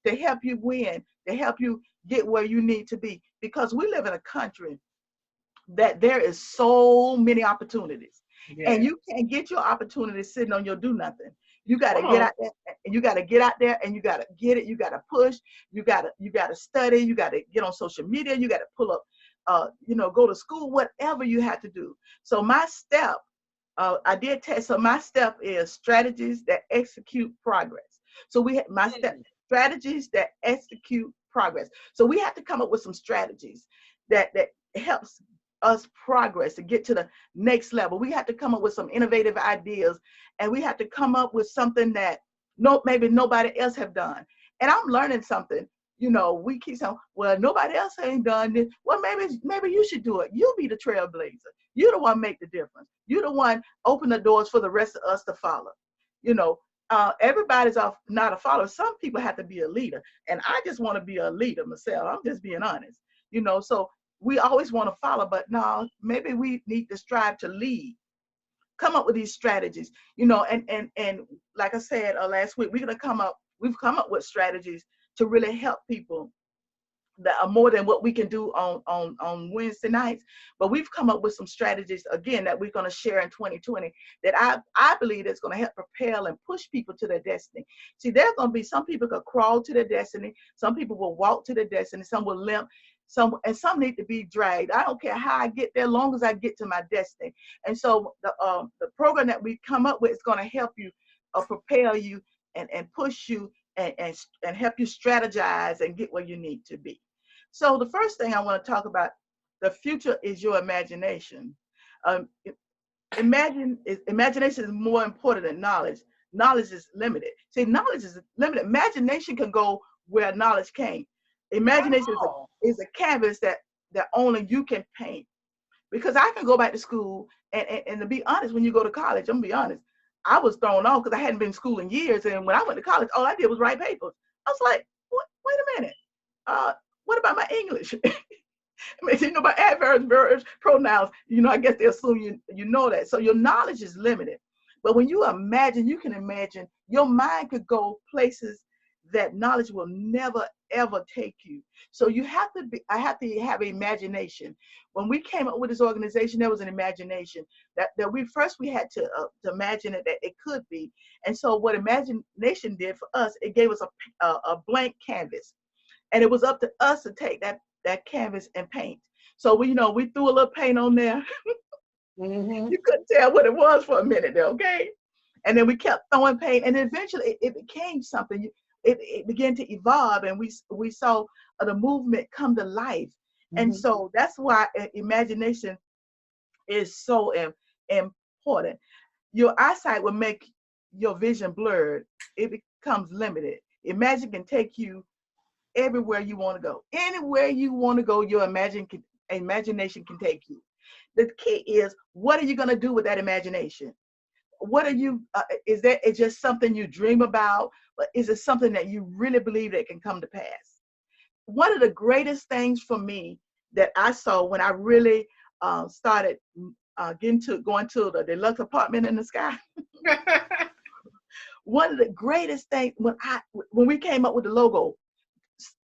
to help you win, to help you get where you need to be. Because we live in a country that there is so many opportunities, and Yeah. you can't get your opportunity sitting on your do nothing. You got to Come get on. out there, and you got to get out there, and you got to get it. You got to push. You got to study. You got to get on social media. You got to pull up, go to school, whatever you have to do. So my step, I did test. So my step is strategies that execute progress. So my step, Mm. strategies that execute progress. So we have to come up with some strategies that helps us progress to get to the next level. We have to come up with some innovative ideas, and we have to come up with something that maybe nobody else have done. And I'm learning something. We keep saying, well, nobody else ain't done this. Well, maybe you should do it. You be the trailblazer. You're the one make the difference. You're the one open the doors for the rest of us to follow. You know, everybody's not a follower. Some people have to be a leader, and I just want to be a leader myself. I'm just being honest. So we always want to follow, but no, maybe we need to strive to lead. Come up with these strategies, and like I said last week, we've come up with strategies to really help people that are more than what we can do on Wednesday nights. But we've come up with some strategies again that we're going to share in 2020 that I believe is going to help propel and push people to their destiny. See, there's going to be some people could crawl to their destiny, some people will walk to their destiny, some will limp, some need to be dragged. I don't care how I get there, long as I get to my destiny. And so the program that we come up with is going to help you propel you and push you and help you strategize and get where you need to be. So the first thing I want to talk about, the future is your imagination. Um, imagination is more important than knowledge. Knowledge is limited. See, knowledge is limited. Imagination can go where knowledge can't. Come Imagination on. is a canvas that only you can paint. Because I can go back to school and to be honest, when you go to college, I'm gonna be honest, I was thrown off because I hadn't been in school in years. And when I went to college, all I did was write papers. I was like, what? Wait a minute. Uh, what about my English? By adverbs, verbs, pronouns, I guess they assume you know that. So your knowledge is limited. But when you imagine, you can imagine your mind could go places that knowledge will never ever take you. So I have to have imagination. When we came up with this organization, there was an imagination that we had to imagine it, that it could be. And so what imagination did for us, it gave us a blank canvas, and it was up to us to take that canvas and paint. So we threw a little paint on there. Mm-hmm. You couldn't tell what it was for a minute there, okay? And then we kept throwing paint, and eventually it became something. It began to evolve, and we saw the movement come to life. And Mm-hmm. so that's why imagination is so important. Your eyesight will make your vision blurred. It becomes limited. Imagine can take you everywhere you want to go. Anywhere you want to go, your imagination can take you. The key is, what are you going to do with that imagination? What are you, is that it's just something you dream about? But is it something that you really believe that can come to pass? One of the greatest things for me that I saw when I really started going to the deluxe apartment in the sky, one of the greatest things when we came up with the logo,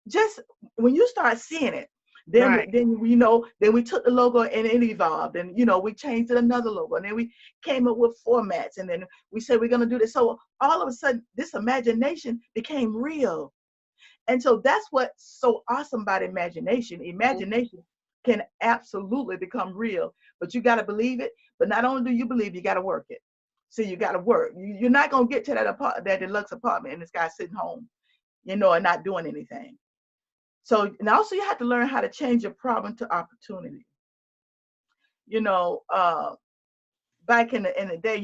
just when you start seeing it, Right. then we took the logo and it evolved, and we changed it another logo, and then we came up with formats, and then we said we're going to do this. So all of a sudden this imagination became real. And so that's what's so awesome about imagination. Imagination can absolutely become real, but you got to believe it. But not only do you believe, you got to work it. So you got to work. You're not going to get to that deluxe apartment and this guy sitting home, and not doing anything. So, and also you have to learn how to change your problem to opportunity. You know, uh, Back in the day,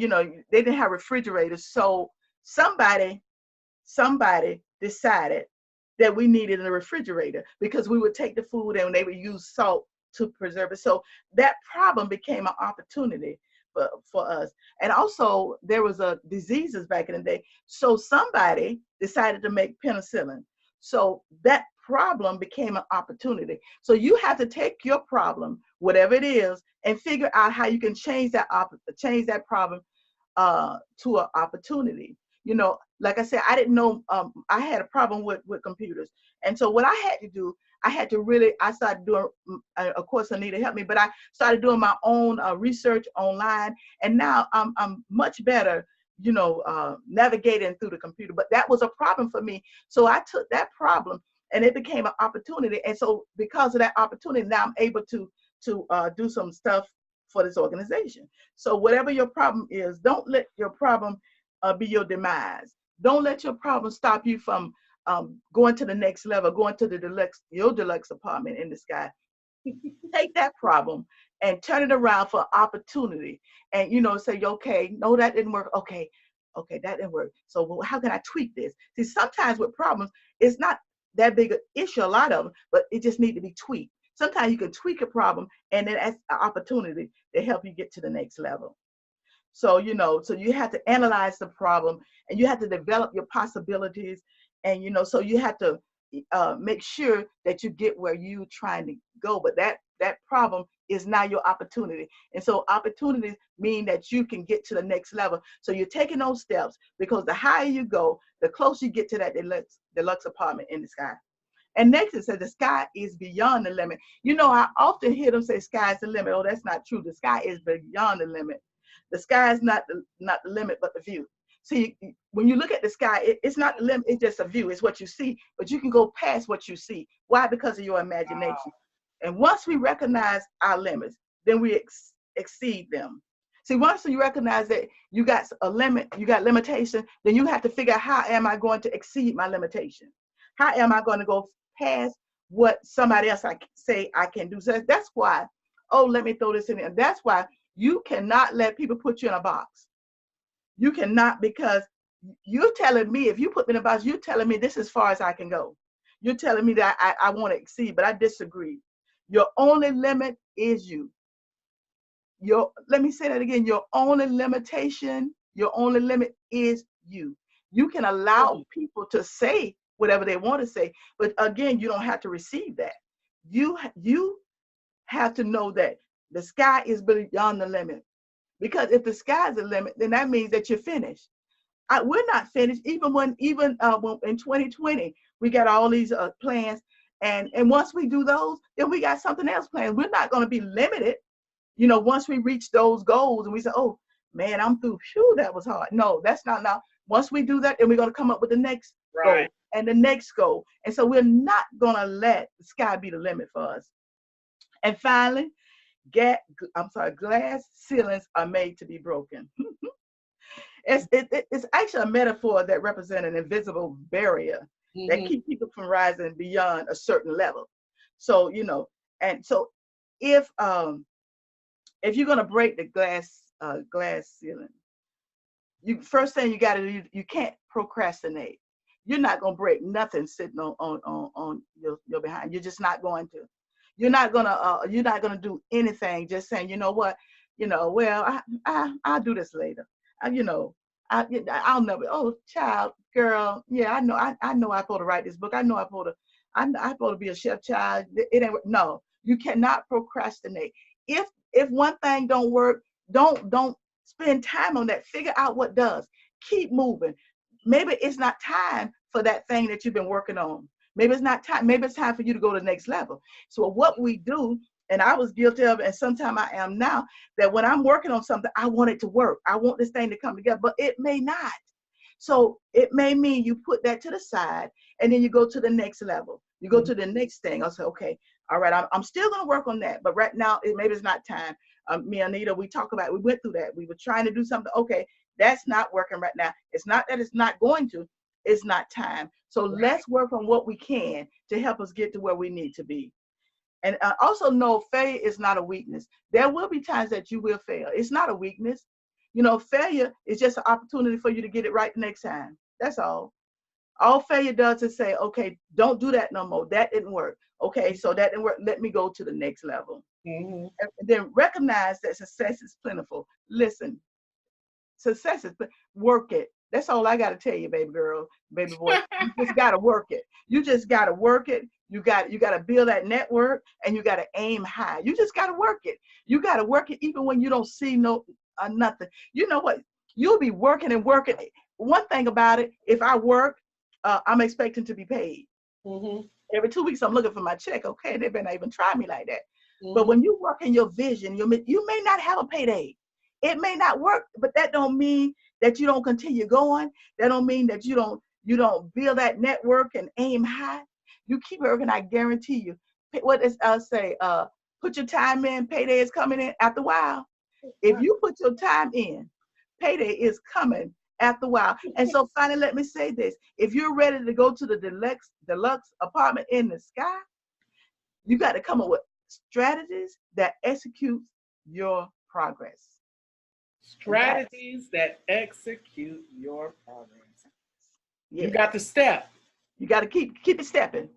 they didn't have refrigerators. So somebody somebody decided that we needed a refrigerator because we would take the food and they would use salt to preserve it. So that problem became an opportunity for us. And also there was a diseases back in the day. So somebody decided to make penicillin. So that problem became an opportunity. So you have to take your problem, whatever it is, and figure out how you can change that problem to an opportunity. You know, like I said, I didn't know, I had a problem with computers. And so what I had to do, I started doing, of course, Anita helped me, but I started doing my own research online. And now I'm much better, navigating through the computer. But that was a problem for me. So I took that problem and it became an opportunity. And so because of that opportunity, now I'm able to do some stuff for this organization. So whatever your problem is, don't let your problem be your demise. Don't let your problem stop you from going to the next level, going to your deluxe apartment in the sky. Take that problem and turn it around for opportunity. And say, okay, no, that didn't work. Okay, that didn't work. So how can I tweak this? See, sometimes with problems, it's not that big an issue, a lot of them, but it just need to be tweaked. Sometimes you can tweak a problem and then that's an opportunity to help you get to the next level. So, so you have to analyze the problem and you have to develop your possibilities. And, so you have to make sure that you get where you're trying to go. But that problem is now your opportunity. And so opportunities mean that you can get to the next level. So you're taking those steps because the higher you go, the closer you get to that deluxe apartment in the sky. And next it says the sky is beyond the limit. I often hear them say sky's the limit. Oh, that's not true. The sky is beyond the limit. The sky is not the limit, but the view. See, when you look at the sky, it's not the limit. It's just a view. It's what you see, but you can go past what you see. Why? Because of your imagination. Wow. And once we recognize our limits, then we exceed them. See, once you recognize that you got a limit, you got limitation, then you have to figure out how am I going to exceed my limitation? How am I going to go past what somebody else I say I can do? So that's why, oh, let me throw this in there. That's why you cannot let people put you in a box. You cannot, because you're telling me, if you put me in a box, you're telling me this is as far as I can go. You're telling me that I want to exceed, but I disagree. Your only limit is you. Let me say that again. Your only limitation, your only limit is you. You can allow people to say whatever they want to say, but again, you don't have to receive that. You have to know that the sky is beyond the limit. Because if the sky is the limit, then that means that you're finished. We're not finished. When in 2020 we got all these plans, and once we do those, then we got something else planned. We're not going to be limited. Once we reach those goals and we say, oh man, I'm through. Phew, that was hard. No, that's not now. Once we do that, then we're going to come up with the next goal and the next goal. And so we're not going to let the sky be the limit for us. And finally, glass ceilings are made to be broken. It's actually a metaphor that represents an invisible barrier that keeps people from rising beyond a certain level. So, and so if you're going to break the glass ceiling, first thing you got to do, you can't procrastinate. You're not going to break nothing sitting on your behind. You're just not going to. You're not gonna do anything just saying, you know what, well, I'll do this later. I'll never. Oh, child, girl, yeah, I know. I know I'm supposed to write this book. I know I'm supposed to be a chef, child. It ain't. No, you cannot procrastinate. If one thing don't work, don't spend time on that. Figure out what does. Keep moving. Maybe it's not time for that thing that you've been working on. Maybe it's not time. Maybe it's time for you to go to the next level. So what we do, and I was guilty of it, and sometimes I am now, that when I'm working on something, I want it to work. I want this thing to come together, but it may not. So it may mean you put that to the side, and then you go to the next level. You go to the next thing. I'll say, okay, all right, I'm still going to work on that, but right now, maybe it's not time. Me and Anita, we went through that. We were trying to do something. Okay, that's not working right now. It's not that it's not going to. It's not time. So let's work on what we can to help us get to where we need to be. And also know failure is not a weakness. There will be times that you will fail. It's not a weakness. Failure is just an opportunity for you to get it right the next time. That's all. All failure does is say, okay, don't do that no more. That didn't work. Okay, so that didn't work. Let me go to the next level. And then recognize that success is plentiful. Listen, success is work it. That's all I got to tell you, baby girl, baby boy. You just got to work it. You just got to work it. You got to build that network, and you got to aim high. You just got to work it. You got to work it even when you don't see nothing. You know what? You'll be working and working. one thing about it, if I work, I'm expecting to be paid. Mm-hmm. Every 2 weeks, I'm looking for my check. Okay, they better not even try me like that. Mm-hmm. But when you work in your vision, you may not have a payday. It may not work, but that don't mean that you don't continue going. That don't mean that you don't build that network and aim high. You keep working. I guarantee you. What does say? Put your time in. Payday is coming in after a while. If you put your time in, payday is coming after a while. And so finally, let me say this. If you're ready to go to the deluxe apartment in the sky, you got to come up with strategies that execute your progress. Strategies that execute your progress. Yeah. You got to step. You got to keep it stepping.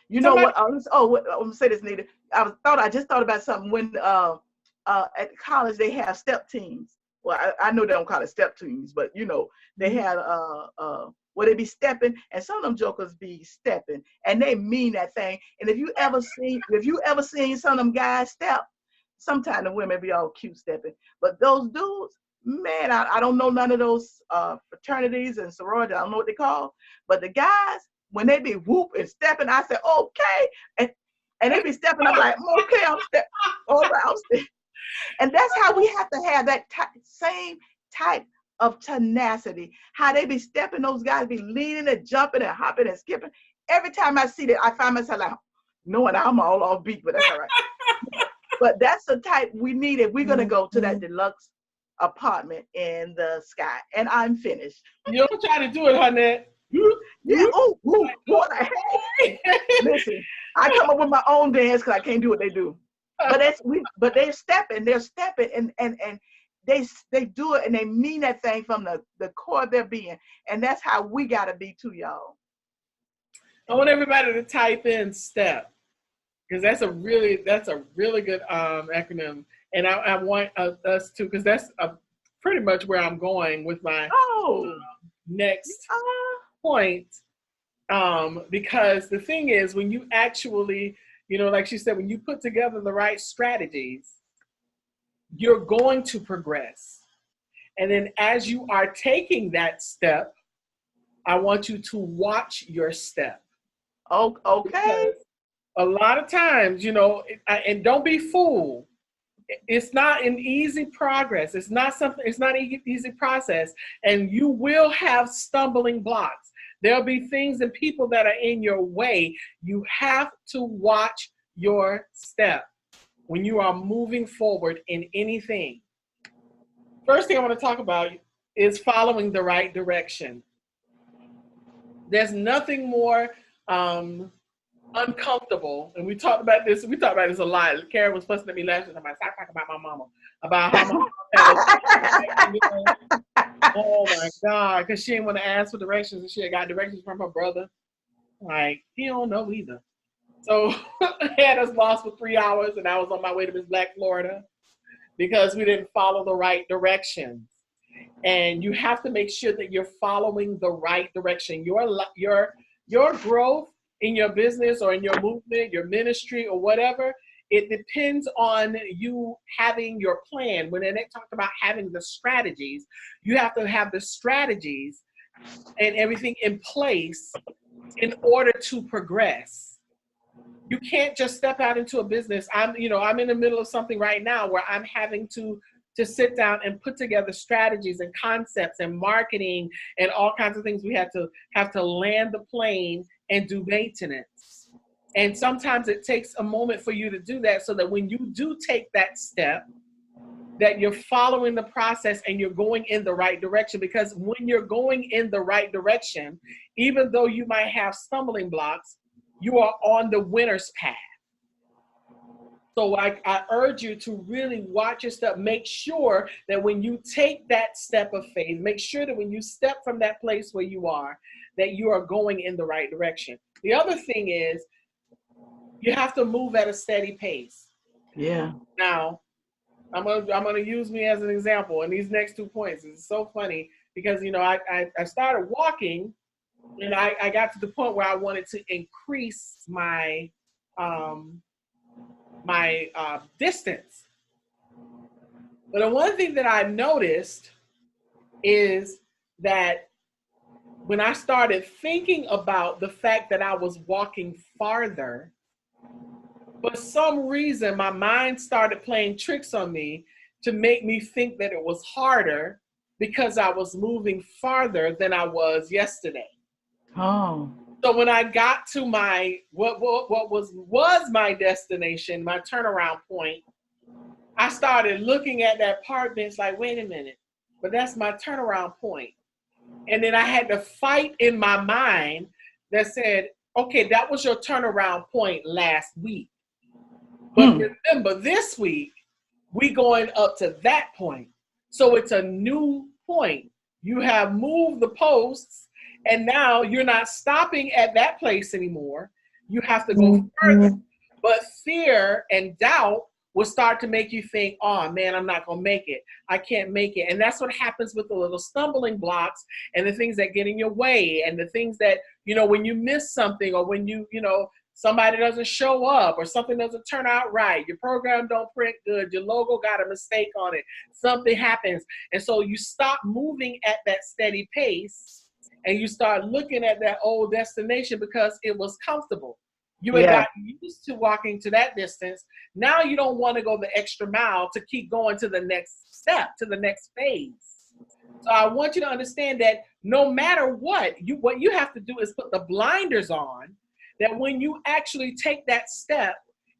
You know Somebody, what? I'm gonna say this, Nita. I just thought about something when at college they have step teams. Well, I know they don't call it step teams, but they had where they be stepping, and some of them jokers be stepping, and they mean that thing. And if you ever seen some of them guys step, sometimes the women be all cute stepping, but those dudes, man, I don't know none of those fraternities and sororities. I don't know what they call, but the guys, when they be whoop and stepping, I say, okay. And they be stepping up like, okay, I'm stepping. All right, I'm stepping. And that's how we have to have that same type of tenacity. How they be stepping, those guys be leaning and jumping and hopping and skipping. Every time I see that, I find myself like, knowing I'm all off beat, but that's all right. But that's the type we need if we're going to go to that deluxe apartment in the sky. And I'm finished. you don't try to do it, honey. Yeah. Oh, what the heck? Listen, I come up with my own dance because I can't do what they do. But they're stepping, and they do it, and they mean that thing from the core of their being. And that's how we gotta be too, y'all. I want everybody to type in STEP, because that's a really good acronym, and I want us to, because that's pretty much where I'm going with my next point. Because the thing is, when you actually, like she said, when you put together the right strategies, you're going to progress. And then as you are taking that step, I want you to watch your step. Oh, okay. Because a lot of times, and don't be fooled. It's not an easy progress. It's not an easy process. And you will have stumbling blocks. There'll be things and people that are in your way. You have to watch your step when you are moving forward in anything. First thing I want to talk about is following the right direction. There's nothing more uncomfortable, and we talked about this a lot. Karen was fussing at me last time. I stop talking about my mama, about how my mama had oh my God, because she didn't want to ask for directions, and she had got directions from her brother. Like, he don't know either. So had us lost for 3 hours, and I was on my way to Miss Black, Florida, because we didn't follow the right directions. And you have to make sure that you're following the right direction. Your growth in your business or in your movement, your ministry or whatever, it depends on you having your plan. When they talked about having the strategies, you have to have the strategies and everything in place in order to progress. You can't just step out into a business. I'm in the middle of something right now where I'm having to sit down and put together strategies and concepts and marketing and all kinds of things. We have to land the plane and do maintenance. And sometimes it takes a moment for you to do that, so that when you do take that step, that you're following the process and you're going in the right direction. Because when you're going in the right direction, even though you might have stumbling blocks, you are on the winner's path. So I urge you to really watch your step. Make sure that when you take that step of faith, make sure that when you step from that place where you are, that you are going in the right direction. The other thing is, you have to move at a steady pace. Yeah. Now, I'm gonna use me as an example in these next 2 points. It's so funny because I started walking, and I got to the point where I wanted to increase my distance. But the one thing that I noticed is that when I started thinking about the fact that I was walking farther, for some reason, my mind started playing tricks on me to make me think that it was harder because I was moving farther than I was yesterday. Oh. So when I got to my what was my destination, my turnaround point, I started looking at that park bench like, wait a minute, but that's my turnaround point. And then I had to fight in my mind that said, okay, that was your turnaround point last week. But remember, this week, we going up to that point. So it's a new point. You have moved the posts, and now you're not stopping at that place anymore. You have to go further. But fear and doubt will start to make you think, oh man, I'm not gonna make it. I can't make it. And that's what happens with the little stumbling blocks and the things that get in your way and the things that, when you miss something or when somebody doesn't show up or something doesn't turn out right, your program don't print good, your logo got a mistake on it, something happens. And so you stop moving at that steady pace and you start looking at that old destination because it was comfortable. You had gotten used to walking to that distance. Now you don't want to go the extra mile to keep going to the next step, to the next phase. So I want you to understand that no matter what you have to do is put the blinders on, that when you actually take that step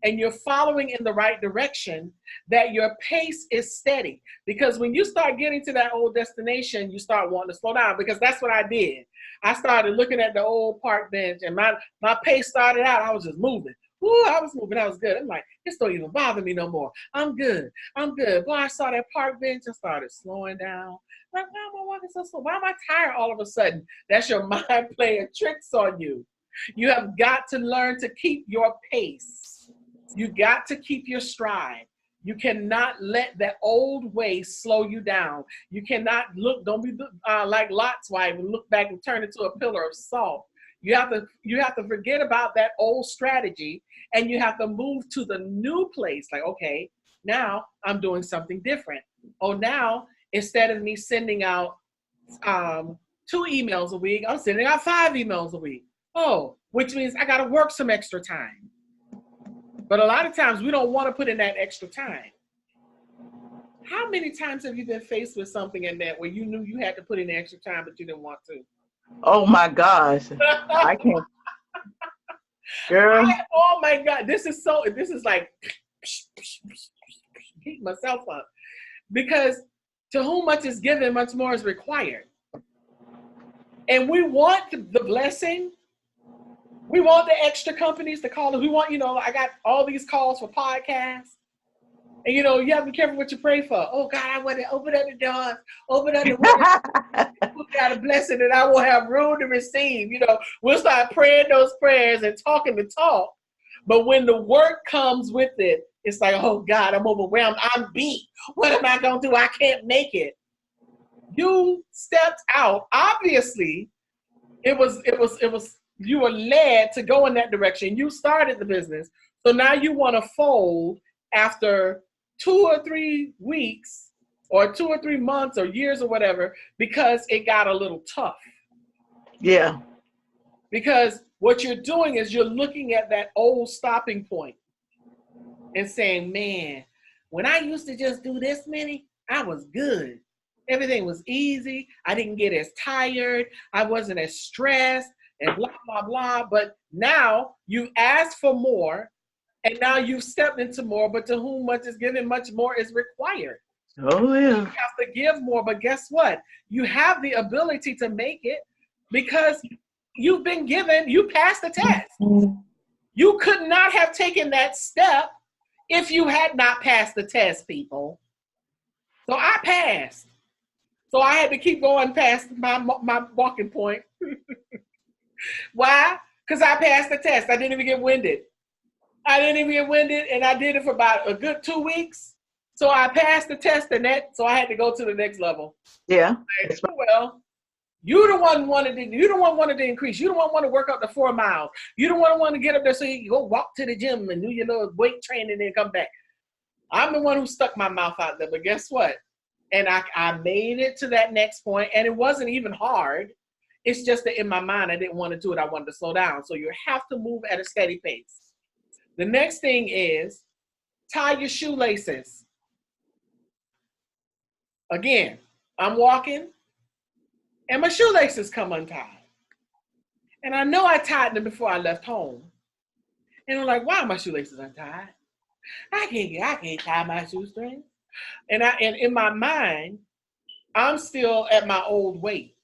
and you're following in the right direction, that your pace is steady. Because when you start getting to that old destination, you start wanting to slow down, because that's what I did. I started looking at the old park bench and my pace started out, I was just moving. Ooh, I was moving, I was good. I'm like, this don't even bother me no more. I'm good. Boy, I saw that park bench and started slowing down. Like, why am I walking so slow? Why am I tired all of a sudden? That's your mind playing tricks on you. You have got to learn to keep your pace. You got to keep your stride. You cannot let that old way slow you down. You cannot don't be like Lot's wife and look back and turn into a pillar of salt. You have to forget about that old strategy and you have to move to the new place. Like, okay, now I'm doing something different. Oh, now instead of me sending out 2 emails a week, I'm sending out 5 emails a week. Oh, which means I got to work some extra time. But a lot of times we don't want to put in that extra time. How many times have you been faced with something in that where you knew you had to put in extra time, but you didn't want to? Oh my gosh. I can't. Girl. Oh my God. This is like beat myself up. Because to whom much is given, much more is required. And we want the blessing. We want the extra companies to call us. We want, I got all these calls for podcasts. And, you have to be careful what you pray for. Oh, God, I want to open up the doors, open up the windows. People got a blessing that I will have room to receive. We'll start praying those prayers and talking the talk. But when the work comes with it, it's like, oh, God, I'm overwhelmed. I'm beat. What am I going to do? I can't make it. You stepped out. Obviously, it was you were led to go in that direction. You started the business. So now you want to fold after 2 or 3 weeks or 2 or 3 months or years or whatever, because it got a little tough. Yeah. Because what you're doing is you're looking at that old stopping point and saying, man, when I used to just do this many, I was good. Everything was easy. I didn't get as tired. I wasn't as stressed and blah, blah, blah. But now you ask for more and now you've stepped into more, but to whom much is given, much more is required. Oh, yeah. You have to give more, but guess what? You have the ability to make it because you've been given, you passed the test. You could not have taken that step if you had not passed the test, people. So I passed. So I had to keep going past my walking point. Why? Because I passed the test. I didn't even get winded. And I did it for about a good 2 weeks. So I passed the test so I had to go to the next level. Yeah. Like, well, you the one wanted to increase. You the one want to work up to 4 miles. You the one want to get up there so you can go walk to the gym and do your little weight training and then come back. I'm the one who stuck my mouth out there, but guess what? And I made it to that next point, and it wasn't even hard. It's just that in my mind, I didn't want to do it. I wanted to slow down. So you have to move at a steady pace. The next thing is tie your shoelaces. Again, I'm walking and my shoelaces come untied. And I know I tied them before I left home. And I'm like, why are my shoelaces untied? I can't tie my shoestrings. And in my mind, I'm still at my old weight.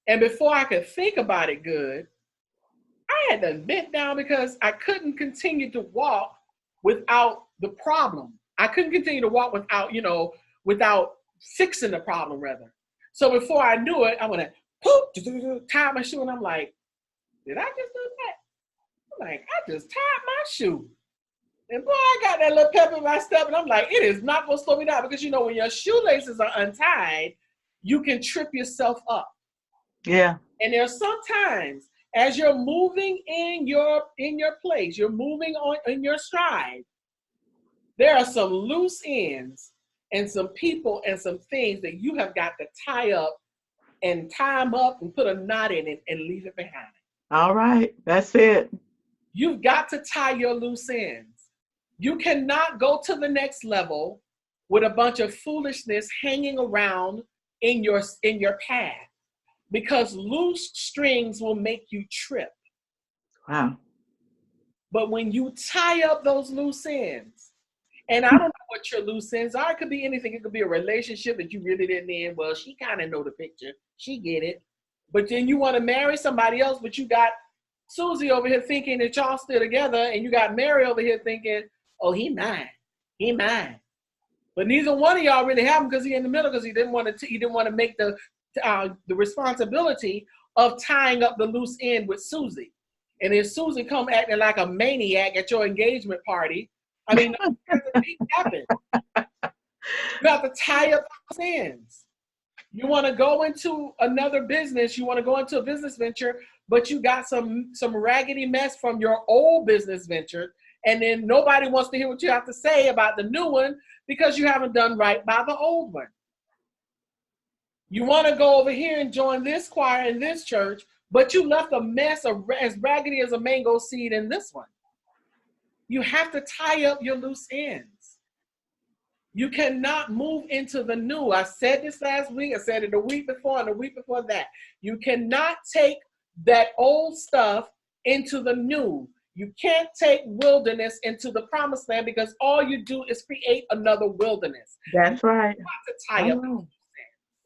And before I could think about it good, I had to bent down because I couldn't continue to walk without the problem. I couldn't continue to walk without, without fixing the problem rather. So before I knew it, I went to poof, tie my shoe, and I'm like, did I just do that? I'm like, I just tied my shoe. And boy, I got that little pep in my step, and I'm like, it is not going to slow me down because when your shoelaces are untied, you can trip yourself up. Yeah. And there's sometimes as you're moving in your place, you're moving on in your stride, there are some loose ends and some people and some things that you have got to tie up and tie them up and put a knot in it and leave it behind. All right. That's it. You've got to tie your loose ends. You cannot go to the next level with a bunch of foolishness hanging around in your path, because loose strings will make you trip. Wow. But when you tie up those loose ends, and I don't know what your loose ends are, it could be anything. It could be a relationship that you really didn't end. Well, she kind of know the picture. She get it. But then you want to marry somebody else, but you got Susie over here thinking that y'all still together, and you got Mary over here thinking, oh, he mine. He mine. But neither one of y'all really have him because he in the middle, because he didn't want to make the responsibility of tying up the loose end with Susie. And if Susie come acting like a maniac at your engagement party, I mean, things happen. You have to tie up those ends. You want to go into another business, you want to go into a business venture, but you got some raggedy mess from your old business venture, and then nobody wants to hear what you have to say about the new one because you haven't done right by the old one. You want to go over here and join this choir in this church, but you left a mess as raggedy as a mango seed in this one. You have to tie up your loose ends. You cannot move into the new. I said this last week. I said it the week before and the week before that. You cannot take that old stuff into the new. You can't take wilderness into the promised land, because all you do is create another wilderness. That's right. You have to tie up those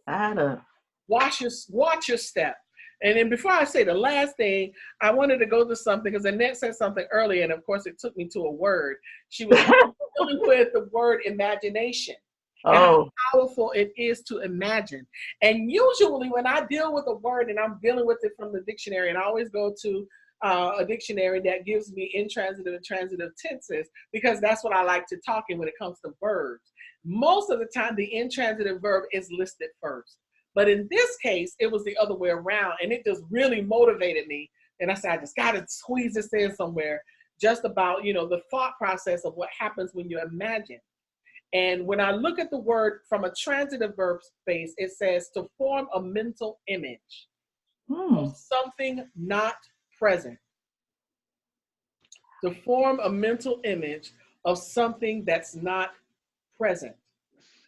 ends. Watch your step. And then before I say the last thing, I wanted to go to something, because Annette said something earlier, and of course it took me to a word. She was dealing with the word imagination. And how powerful it is to imagine. And usually when I deal with a word and I'm dealing with it from the dictionary, and I always go to a dictionary that gives me intransitive and transitive tenses, because that's what I like to talk in when it comes to verbs. Most of the time, the intransitive verb is listed first. But in this case, it was the other way around, and it just really motivated me. And I said, I just got to squeeze this in somewhere, just about, the thought process of what happens when you imagine. And when I look at the word from a transitive verb space, it says to form a mental image of something not present. To form a mental image of something that's not present.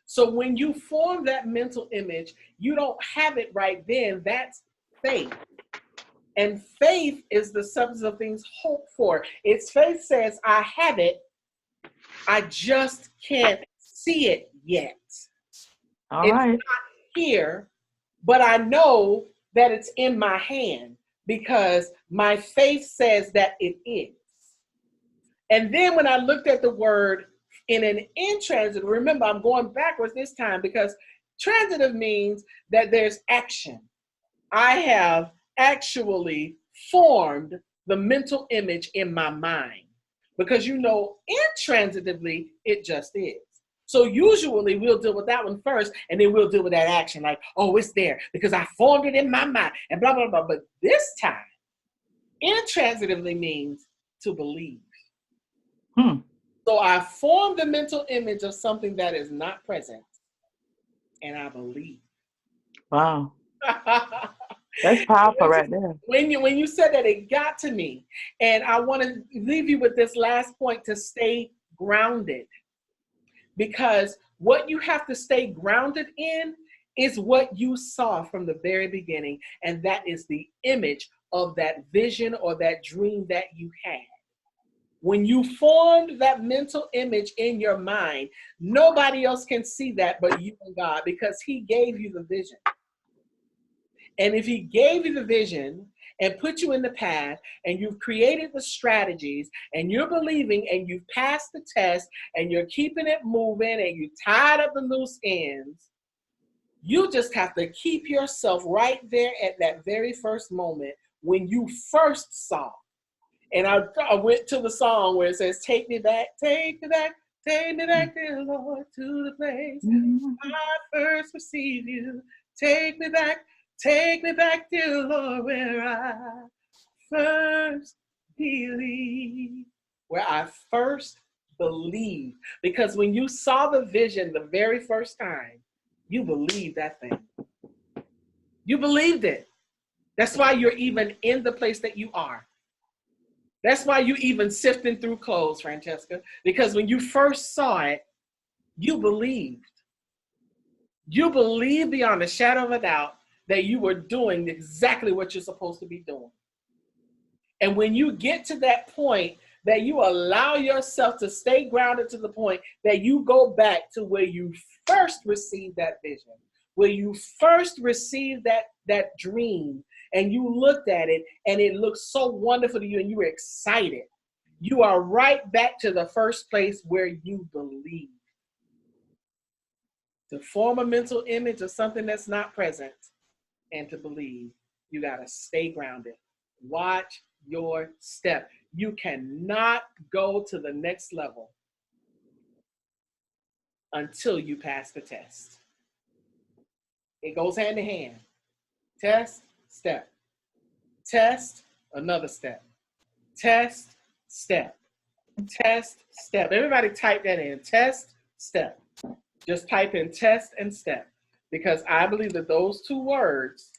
So when you form that mental image, you don't have it right then. That's faith. And faith is the substance of things hoped for. It's faith says, I have it. I just can't see it yet. All right. It's not here, but I know that it's in my hand because my faith says that it is. And then when I looked at the word in an intransitive, remember I'm going backwards this time, because transitive means that there's action. I have actually formed the mental image in my mind, because intransitively it just is. So usually we'll deal with that one first, and then we'll deal with that action, like, oh, it's there because I formed it in my mind and blah, blah, blah. But this time, intransitively means to believe. So I formed the mental image of something that is not present, and I believe. Wow. That's powerful right there. When you said that, it got to me. And I want to leave you with this last point to stay grounded. Because what you have to stay grounded in is what you saw from the very beginning. And that is the image of that vision or that dream that you had. When you formed that mental image in your mind, nobody else can see that but you and God, because He gave you the vision. And if He gave you the vision and put you in the path, and you've created the strategies, and you're believing, and you've passed the test, and you're keeping it moving, and you tied up the loose ends, you just have to keep yourself right there at that very first moment when you first saw. And I went to the song where it says, take me back, take me back, take me back, dear Lord, to the place I first received you. Take me back, dear Lord, where I first believed. Where I first believed. Because when you saw the vision the very first time, you believed that thing. You believed it. That's why you're even in the place that you are. That's why you even sifting through clothes, Francesca, because when you first saw it, you believed. You believed beyond a shadow of a doubt that you were doing exactly what you're supposed to be doing. And when you get to that point that you allow yourself to stay grounded to the point that you go back to where you first received that vision, where you first received that dream, and you looked at it and it looked so wonderful to you and you were excited, you are right back to the first place where you believe. To form a mental image of something that's not present and to believe, you got to stay grounded. Watch your step. You cannot go to the next level until you pass the test. It goes hand in hand. Test, step. Test, another step. Test, step. Test, step. Everybody type that in. Test, step. Just type in test and step, because I believe that those two words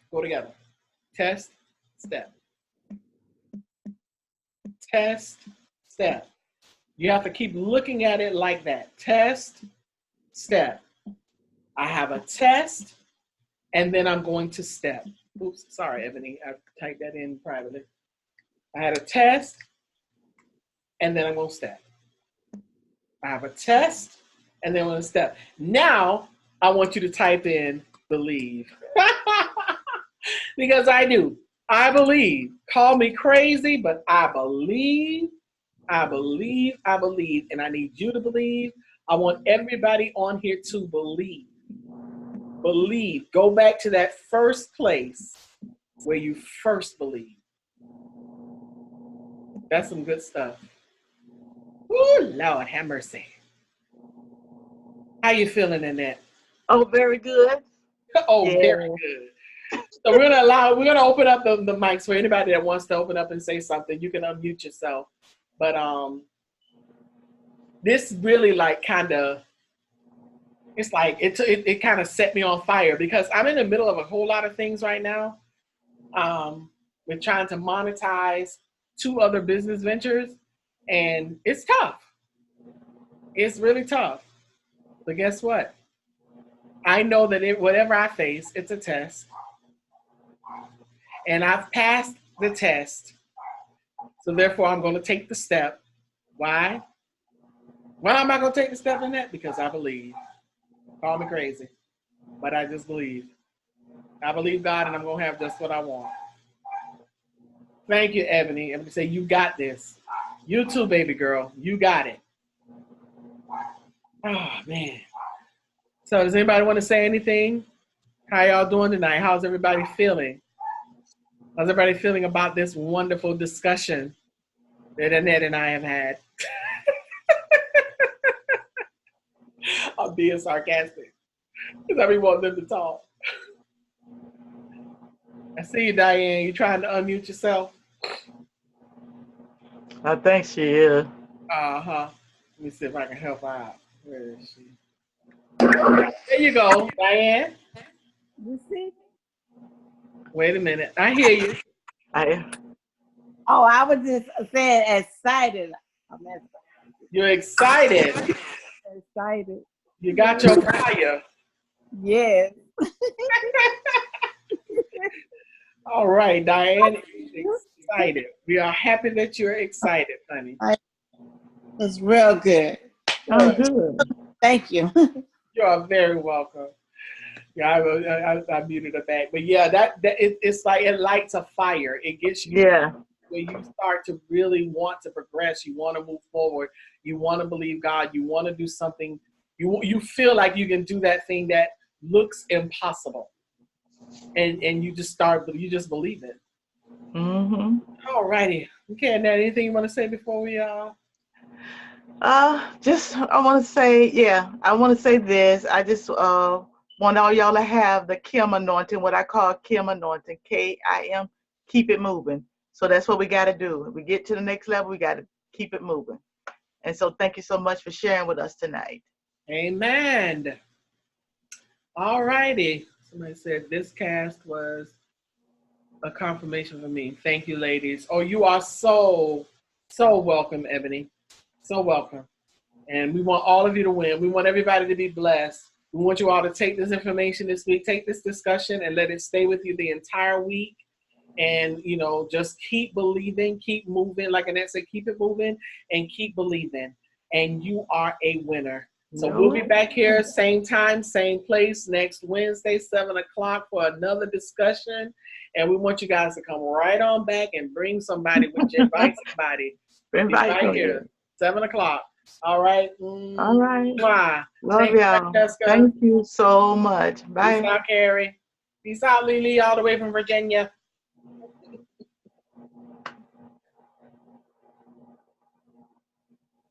go together. Test, step. Test, step. You have to keep looking at it like that. Test, step. I have a test, and then I'm going to step. Oops, sorry, Ebony. I typed that in privately. I had a test, and then I'm going to step. I have a test, and then I'm going to step. Now, I want you to type in believe. Because I do. I believe. Call me crazy, but I believe. I believe. I believe. And I need you to believe. I want everybody on here to believe. Believe. Go back to that first place where you first believe. That's some good stuff. Ooh, Lord, have mercy. How you feeling in that? Oh, very good. Oh, Yeah. very good. So we're gonna open up the mics for anybody that wants to open up and say something. You can unmute yourself. But this really like kind of, it's like it kind of set me on fire, because I'm in the middle of a whole lot of things right now. We're trying to monetize 2 other business ventures, and it's tough. It's really tough. But guess what? I know that whatever I face, it's a test. And I've passed the test. So therefore, I'm going to take the step. Why? Why am I going to take the step in that? Because I believe. Call me crazy, but I just believe. I believe God, and I'm going to have just what I want. Thank you, Ebony. Ebony say, you got this. You too, baby girl. You got it. Oh, man. So does anybody want to say anything? How y'all doing tonight? How's everybody feeling? How's everybody feeling about this wonderful discussion that Annette and I have had? I'm being sarcastic because I really want them to talk. I see you, Diane. You trying to unmute yourself? I think she is. Uh-huh. Let me see if I can help her out. Where is she? There you go, Diane. You see? Wait a minute. I hear you. I, Oh, I was just saying excited. I'm You're excited. excited. You got your fire. Yes. All right, Diane is excited. We are happy that you're excited, honey. It's real good. I'm Good. good. Thank you. You are very welcome. Yeah, I muted her back, but yeah, it's like it lights a fire. It gets you Yeah. where you start to really want to progress. You want to move forward. You want to believe God. You want to do something. You feel like you can do that thing that looks impossible, and you just believe it. Mm-hmm. All righty. Okay, now anything you want to say before we Just I want to say, yeah, I want to say this. I just want all y'all to have the Kim anointing, what I call Kim anointing, Kim, keep it moving. So that's what we got to do. If we get to the next level, we got to keep it moving. And so thank you so much for sharing with us tonight. Amen. All righty. Somebody said this cast was a confirmation for me. Thank you, ladies. Oh, you are so welcome, Ebony. So welcome. And we want all of you to win. We want everybody to be blessed. We want you all to take this information this week, take this discussion, and let it stay with you the entire week. And, just keep believing, keep moving. Like Annette said, keep it moving and keep believing. And you are a winner. So we'll be back here, same time, same place, next Wednesday, 7 o'clock for another discussion. And we want you guys to come right on back and bring somebody with you. Invite somebody. Invite Right here, 7 o'clock. All right. All right. Mwah. Love Thank you, y'all. Francesca. Thank you so much. Bye. Peace out, Carrie. Peace out, Lily, all the way from Virginia.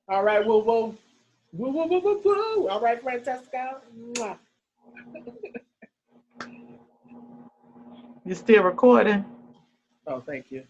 All right, woo, woo. Woo, woo, woo, woo, woo. All right, Francesca. Mwah. You still recording? Oh, thank you.